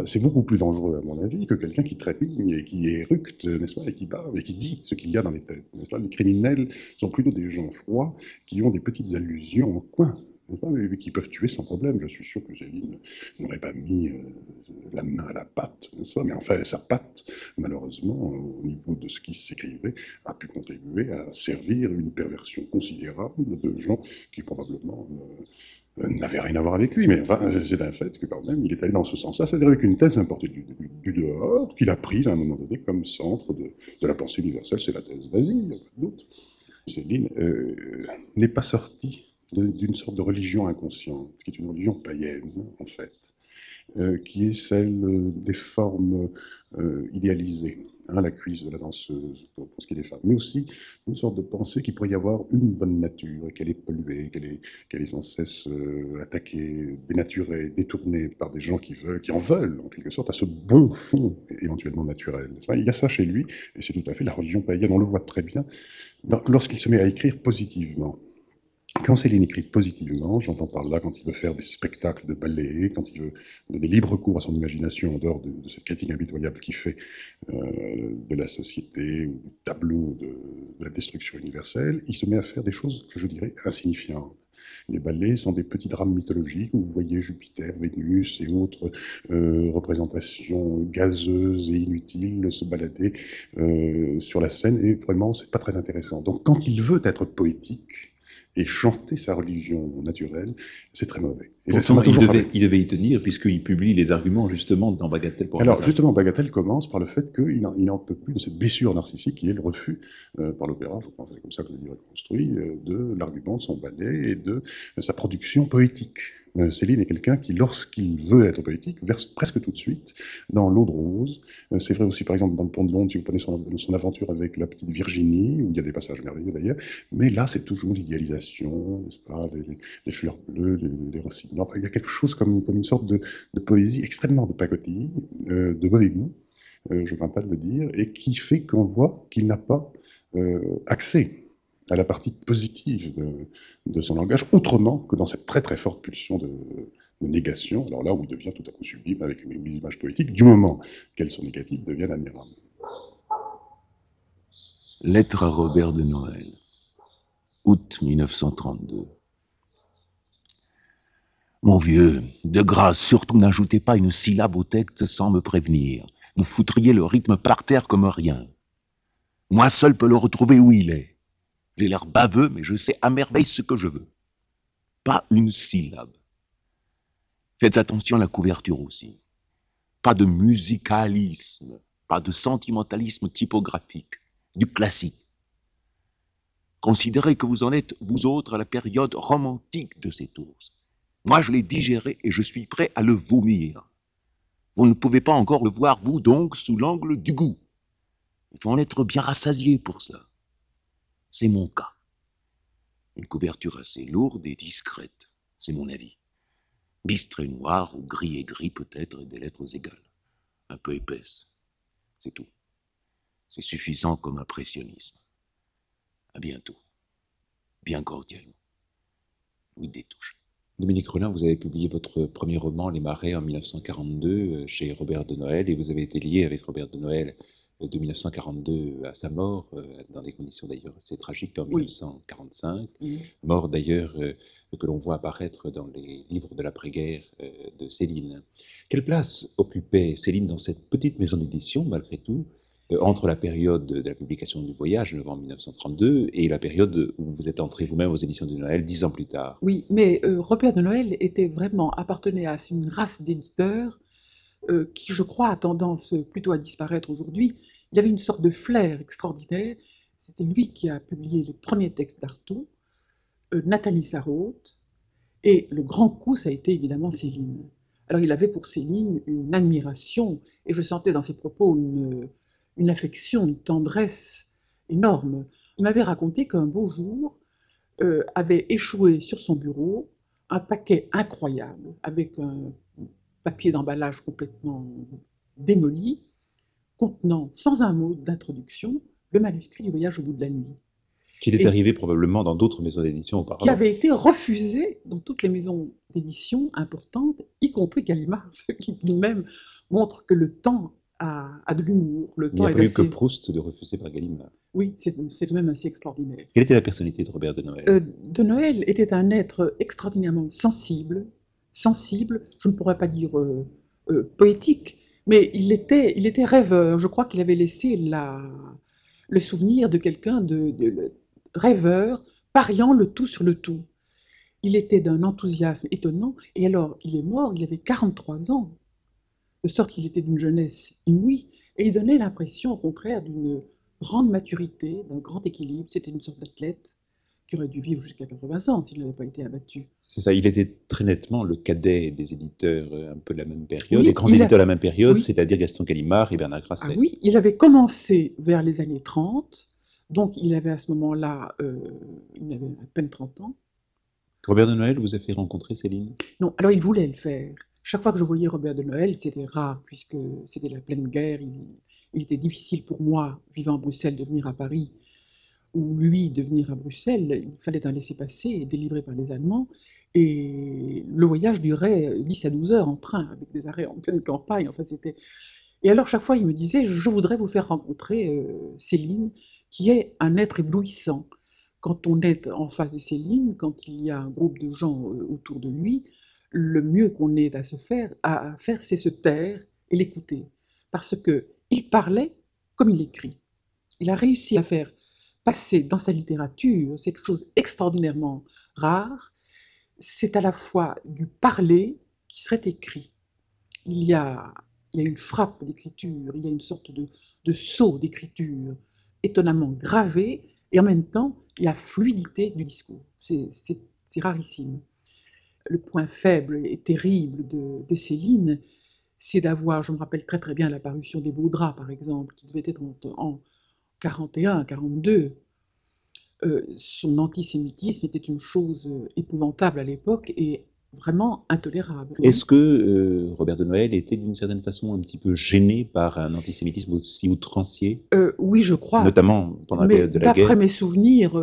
C'est beaucoup plus dangereux, à mon avis, que quelqu'un qui trépigne et qui éructe, n'est-ce pas, et qui bave et qui dit ce qu'il y a dans les têtes. N'est-ce pas? Les criminels sont plutôt des gens froids qui ont des petites allusions en coin, n'est-ce pas, mais qui peuvent tuer sans problème. Je suis sûr que Céline n'aurait pas mis la main à la pâte, n'est-ce pas? Mais enfin, sa pâte, malheureusement, au niveau de ce qui s'écrivait, a pu contribuer à servir une perversion considérable de gens qui probablement n'avait rien à voir avec lui, mais enfin, c'est un fait que quand même, il est allé dans ce sens-là, c'est-à-dire avec une thèse importée du dehors, qu'il a prise à un moment donné comme centre de la pensée universelle, c'est la thèse d'Asie, il n'y a pas de doute. Céline n'est pas sortie d'une sorte de religion inconsciente, qui est une religion païenne, en fait, qui est celle des formes idéalisées. La cuisse de la danseuse, pour ce qui est des femmes, mais aussi une sorte de pensée qu'il pourrait y avoir une bonne nature, et qu'elle est polluée, qu'elle est sans cesse attaquée, dénaturée, détournée par des gens qui en veulent, en quelque sorte, à ce bon fond éventuellement naturel. Il y a ça chez lui, et c'est tout à fait la religion païenne, on le voit très bien, lorsqu'il se met à écrire positivement. Quand Céline écrit positivement, j'entends par là quand il veut faire des spectacles de ballet, quand il veut donner libre cours à son imagination en dehors de cette critique impitoyable qu'il fait de la société ou du tableau de la destruction universelle, il se met à faire des choses que je dirais insignifiantes. Les ballets sont des petits drames mythologiques où vous voyez Jupiter, Vénus et autres représentations gazeuses et inutiles se balader sur la scène, et vraiment, c'est pas très intéressant. Donc quand il veut être poétique, et chanter sa religion naturelle, c'est très mauvais. Et pourtant, il devait y tenir, puisqu'il publie les arguments, justement, dans Bagatelle pour un massacre. Alors, justement, Bagatelle commence par le fait qu'il n'en peut plus de cette blessure narcissique qui est le refus par l'opéra, je pense que c'est comme ça que le livre est construit, de l'argument de son ballet et de sa production poétique. Céline est quelqu'un qui, lorsqu'il veut être poétique, verse presque tout de suite dans l'eau de rose. C'est vrai aussi, par exemple, dans Le Pont de Londres, si vous prenez son aventure avec la petite Virginie, où il y a des passages merveilleux d'ailleurs, mais là, c'est toujours l'idéalisation, n'est-ce pas, les fleurs bleues, les rossignols. Enfin, il y a quelque chose comme une sorte de poésie extrêmement de pacotille, de mauvais goût, je ne crains pas de le dire, et qui fait qu'on voit qu'il n'a pas accès à la partie positive de son langage, autrement que dans cette très très forte pulsion de négation, alors là où il devient tout à coup sublime avec une image poétique, du moment qu'elles sont négatives, deviennent admirables. Lettre à Robert de Noël. Août 1932. Mon vieux, de grâce, surtout n'ajoutez pas une syllabe au texte sans me prévenir. Vous foutriez le rythme par terre comme rien. Moi seul peux le retrouver où il est. J'ai l'air baveux, mais je sais à merveille ce que je veux. Pas une syllabe. Faites attention à la couverture aussi. Pas de musicalisme, pas de sentimentalisme typographique, du classique. Considérez que vous en êtes, vous autres, à la période romantique de cet ours. Moi, je l'ai digéré et je suis prêt à le vomir. Vous ne pouvez pas encore le voir, vous, donc, sous l'angle du goût. Il faut en être bien rassasié pour cela. C'est mon cas. Une couverture assez lourde et discrète, c'est mon avis. Bistre et noir, ou gris et gris peut-être, et des lettres égales. Un peu épaisse. C'est tout. C'est suffisant comme impressionnisme. À bientôt. Bien cordialement. Louis Détouche. Dominique Rollin, vous avez publié votre premier roman, Les Marais, en 1942, chez Robert de Noël, et vous avez été lié avec Robert de Noël de 1942 à sa mort, dans des conditions d'ailleurs assez tragiques, en 1945. Mort d'ailleurs que l'on voit apparaître dans les livres de l'après-guerre de Céline. Quelle place occupait Céline dans cette petite maison d'édition, malgré tout, entre la période de la publication du Voyage, novembre 1932, et la période où vous êtes entré vous-même aux éditions de Noël, 10 ans plus tard? Oui, mais Robert de Noël appartenait à une race d'éditeurs qui, je crois, a tendance plutôt à disparaître aujourd'hui. Il avait une sorte de flair extraordinaire. C'était lui qui a publié le premier texte d'Artaud, Nathalie Sarraute, et le grand coup, ça a été évidemment Céline. Alors il avait pour Céline une admiration, et je sentais dans ses propos une affection, une tendresse énorme. Il m'avait raconté qu'un beau jour avait échoué sur son bureau un paquet incroyable, avec un papier d'emballage complètement démoli, contenant, sans un mot d'introduction, le manuscrit du Voyage au bout de la nuit. Qui était arrivé probablement dans d'autres maisons d'édition auparavant. Qui avait été refusé dans toutes les maisons d'édition importantes, y compris Gallimard, ce qui lui-même montre que le temps a de l'humour. Il n'y a pas eu que Proust de refuser par Gallimard. Oui, c'est tout de même assez extraordinaire. Quelle était la personnalité de Robert de Noël? De Noël était un être extraordinairement sensible, je ne pourrais pas dire poétique, mais il était rêveur. Je crois qu'il avait laissé le souvenir de quelqu'un de rêveur, pariant le tout sur le tout. Il était d'un enthousiasme étonnant, et alors il est mort, il avait 43 ans, de sorte qu'il était d'une jeunesse inouïe, et il donnait l'impression, au contraire, d'une grande maturité, d'un grand équilibre. C'était une sorte d'athlète qui aurait dû vivre jusqu'à 80 ans s'il n'avait pas été abattu. C'est ça, il était très nettement le cadet des éditeurs un peu de la même période, des grands éditeurs de la même période, c'est-à-dire Gaston Gallimard et Bernard Grasset. Ah oui, il avait commencé vers les années 30, donc il avait à ce moment-là, il avait à peine 30 ans. Robert de Noël vous a fait rencontrer Céline? Non, alors il voulait le faire. Chaque fois que je voyais Robert de Noël, c'était rare, puisque c'était la pleine guerre. Il était difficile pour moi, vivant à Bruxelles, de venir à Paris, ou lui de venir à Bruxelles. Il fallait un laissez-passer délivré par les Allemands. Et le voyage durait 10 à 12 heures en train, avec des arrêts en pleine campagne. Enfin, c'était... Et alors, chaque fois, il me disait, je voudrais vous faire rencontrer Céline, qui est un être éblouissant. Quand on est en face de Céline, quand il y a un groupe de gens autour de lui, le mieux qu'on ait à faire, c'est se taire et l'écouter. Parce qu'il parlait comme il écrit. Il a réussi à faire passer dans sa littérature cette chose extraordinairement rare. C'est à la fois du parler qui serait écrit. Il y a une frappe d'écriture, il y a une sorte de saut d'écriture étonnamment gravé, et en même temps, il y a fluidité du discours. C'est rarissime. Le point faible et terrible de Céline, c'est d'avoir, je me rappelle très très bien la parution des Beaux Draps, par exemple, qui devait être en 41, 42. Son antisémitisme était une chose épouvantable à l'époque et vraiment intolérable. Est-ce que Robert de Noël était d'une certaine façon un petit peu gêné par un antisémitisme aussi outrancier? Oui, je crois. Notamment pendant la période de la guerre. D'après mes souvenirs,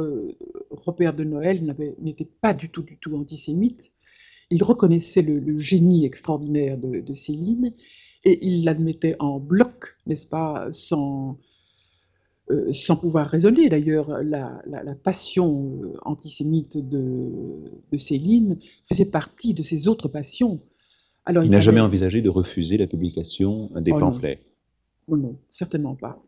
Robert de Noël n'était pas du tout antisémite. Il reconnaissait le génie extraordinaire de Céline et il l'admettait en bloc, n'est-ce pas, sans sans pouvoir raisonner d'ailleurs, la passion antisémite de Céline faisait partie de ses autres passions. Alors, il n'a jamais envisagé de refuser la publication des pamphlets. Non. Non, certainement pas.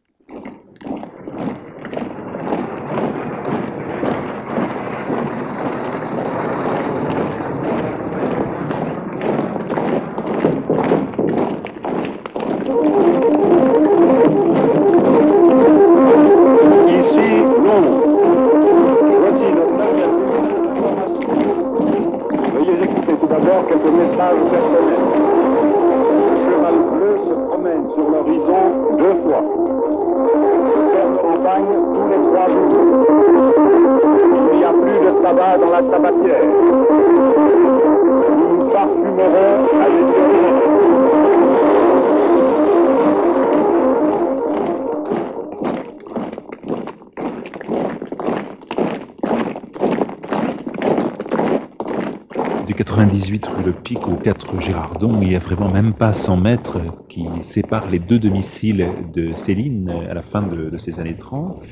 Du 98 rue Le Pic au 4 Girardon, il n'y a vraiment même pas 100 mètres qui séparent les deux domiciles de Céline à la fin de ces années 30.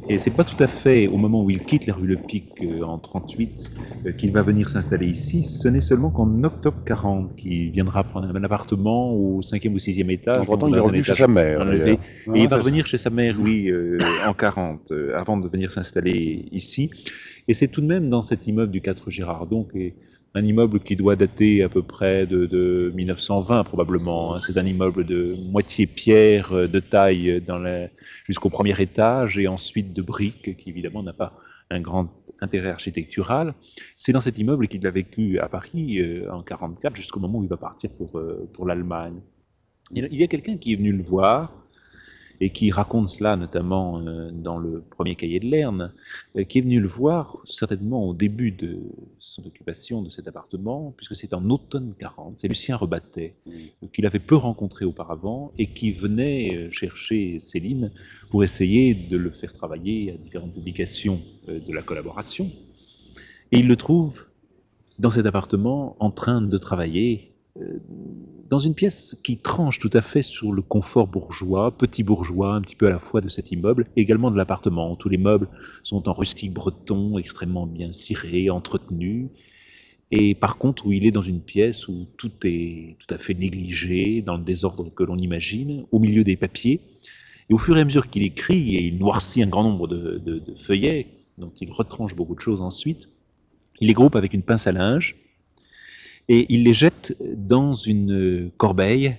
Et c'est pas tout à fait au moment où il quitte la rue Le Pic en 38 qu'il va venir s'installer ici. Ce n'est seulement qu'en octobre 40 qu'il viendra prendre un appartement au 5e ou 6e étage. Entre-temps, il est revenu chez sa mère. Et il va revenir chez sa mère, oui, en 40, avant de venir s'installer ici. Et c'est tout de même dans cet immeuble du 4 Girardon qui est un immeuble qui doit dater à peu près de 1920 probablement. C'est un immeuble de moitié pierre de taille jusqu'au premier étage et ensuite de briques qui évidemment n'a pas un grand intérêt architectural. C'est dans cet immeuble qu'il a vécu à Paris en 44 jusqu'au moment où il va partir pour l'Allemagne. Il y a quelqu'un qui est venu le voir et qui raconte cela notamment dans le premier cahier de Lerne, qui est venu le voir certainement au début de son occupation de cet appartement, puisque c'est en automne 40, c'est Lucien Rebattet, qu'il avait peu rencontré auparavant et qui venait chercher Céline pour essayer de le faire travailler à différentes publications de la collaboration. Et il le trouve dans cet appartement en train de travailler dans une pièce qui tranche tout à fait sur le confort bourgeois, petit bourgeois, un petit peu à la fois de cet immeuble, et également de l'appartement. Tous les meubles sont en rustique breton, extrêmement bien cirés, entretenus. Et par contre, où il est dans une pièce où tout est tout à fait négligé, dans le désordre que l'on imagine, au milieu des papiers. Et au fur et à mesure qu'il écrit, et il noircit un grand nombre de feuillets, dont il retranche beaucoup de choses ensuite, il les groupe avec une pince à linge, et il les jette dans une corbeille,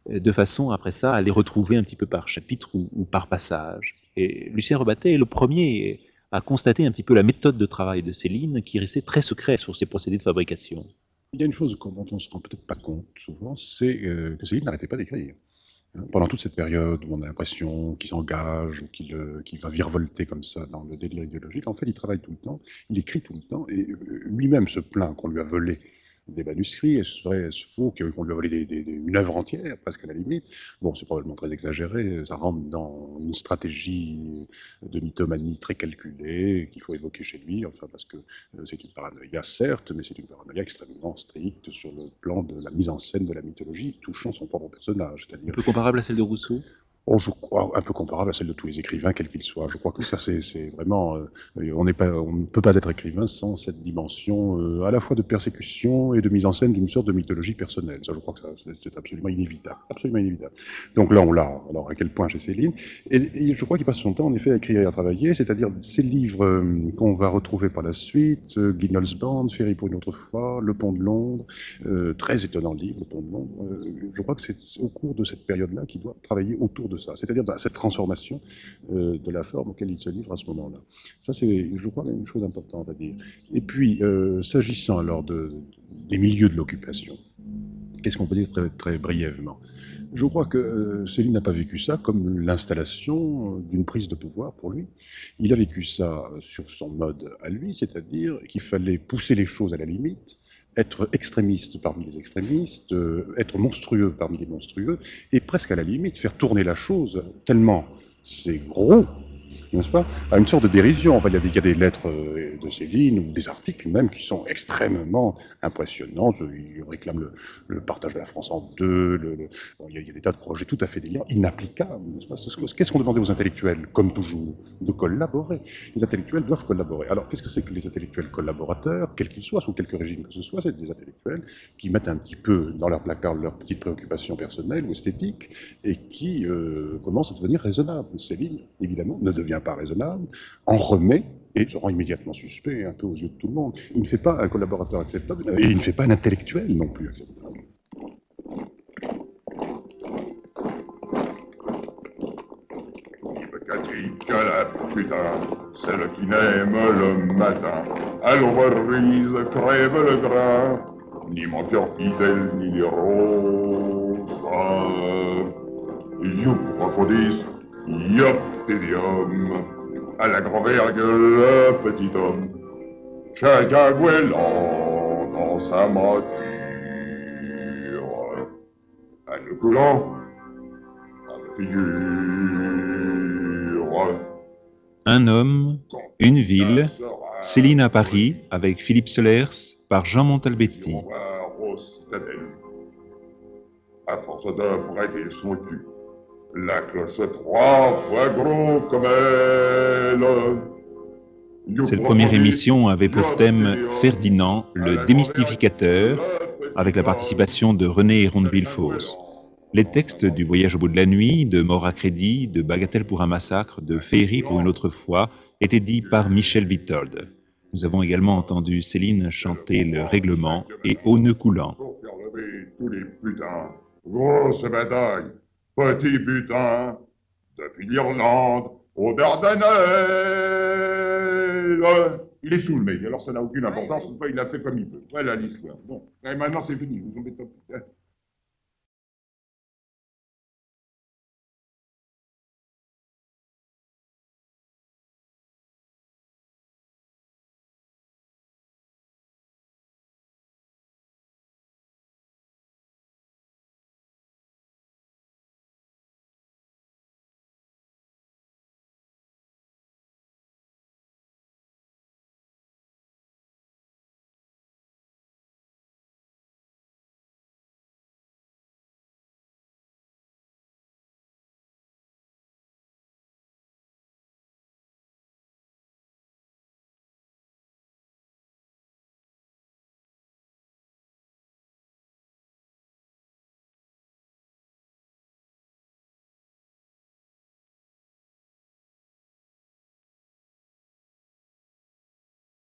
de façon, après ça, à les retrouver un petit peu par chapitre ou par passage. Et Lucien Rebattet est le premier à constater un petit peu la méthode de travail de Céline, qui restait très secret sur ses procédés de fabrication. Il y a une chose dont on ne se rend peut-être pas compte souvent, c'est que Céline n'arrêtait pas d'écrire. Pendant toute cette période où on a l'impression qu'il s'engage, ou qu'il va virevolter comme ça dans le délire idéologique, en fait, il travaille tout le temps, il écrit tout le temps, et lui-même se plaint qu'on lui a volé des manuscrits. Est-ce vrai, est-ce faux qu'on lui a volé une œuvre entière, presque à la limite? Bon, c'est probablement très exagéré, ça rentre dans une stratégie de mythomanie très calculée qu'il faut évoquer chez lui, enfin, parce que c'est une paranoïa, certes, mais c'est une paranoïa extrêmement stricte sur le plan de la mise en scène de la mythologie, touchant son propre personnage. Un peu comparable à celle de Rousseau? Oh, je crois un peu comparable à celle de tous les écrivains, quels qu'ils soient. Je crois que ça, c'est vraiment... on ne peut pas être écrivain sans cette dimension à la fois de persécution et de mise en scène d'une sorte de mythologie personnelle. Ça, je crois que c'est absolument inévitable. Absolument inévitable. Donc là, on l'a. Alors, à quel point chez Céline? Et je crois qu'il passe son temps, en effet, à écrire et à travailler, c'est-à-dire ces livres qu'on va retrouver par la suite, Guignol's Band, Ferry pour une autre fois, Le Pont de Londres, très étonnant livre, Le Pont de Londres. Je crois que c'est au cours de cette période-là qu'il doit travailler autour de ça, c'est-à-dire cette transformation de la forme auquel il se livre à ce moment-là. Ça, c'est, je crois, une chose importante à dire. Et puis, s'agissant alors des milieux de l'occupation, qu'est-ce qu'on peut dire très, très brièvement? Je crois que Céline n'a pas vécu ça comme l'installation d'une prise de pouvoir pour lui. Il a vécu ça sur son mode à lui, c'est-à-dire qu'il fallait pousser les choses à la limite, être extrémiste parmi les extrémistes, être monstrueux parmi les monstrueux, et presque à la limite faire tourner la chose tellement c'est gros n'est-ce pas, à une sorte de dérision. Enfin, il y a des lettres de Céline, ou des articles même, qui sont extrêmement impressionnants. Ils réclament le partage de la France en deux, bon, il y a des tas de projets tout à fait délirants, inapplicables, n'est-ce pas. Qu'est-ce qu'on demandait aux intellectuels, comme toujours? De collaborer. Les intellectuels doivent collaborer. Alors, qu'est-ce que c'est que les intellectuels collaborateurs, quels qu'ils soient, sous quelque régime que ce soit? C'est des intellectuels qui mettent un petit peu dans leur placard leurs petites préoccupations personnelles ou esthétiques, et qui commencent à devenir raisonnables. Céline, évidemment, ne devient pas raisonnable, en remet, et se rend immédiatement suspect, un peu aux yeux de tout le monde. Il ne fait pas un collaborateur acceptable, et il ne fait pas un intellectuel non plus acceptable. Catherine, que la putain, celle qui n'aime le matin, à l'overise crève le grain, ni mon cœur fidèle, ni les roses. Youp, profondis, yop, tédium, à la grand-vergue, le petit homme, chacun gouelant dans sa mâture, à le coulant, à la figure. Un homme, une ville, Céline à Paris, avec Philippe Solers, par Jean Montalbetti. À force de prêter son cul, la cloche 3 fois gros comme elle. Cette première émission avait pour thème Ferdinand, le démystificateur, avec la participation de René Héron de Villefausse. Les textes du Voyage au bout de la nuit, de Mort à crédit, de Bagatelle pour un massacre, de Féerie pour une autre fois, étaient dits par Michel Vitold. Nous avons également entendu Céline chanter le règlement et Au nœud coulant. Pour faire lever tous les putains, grosse bataille, petit putain, depuis l'Irlande aux Dardanelles. Il est sous le mec, alors ça n'a aucune importance, il a fait comme il peut. Voilà l'histoire. Bon, et maintenant c'est fini, vous embêtez pas.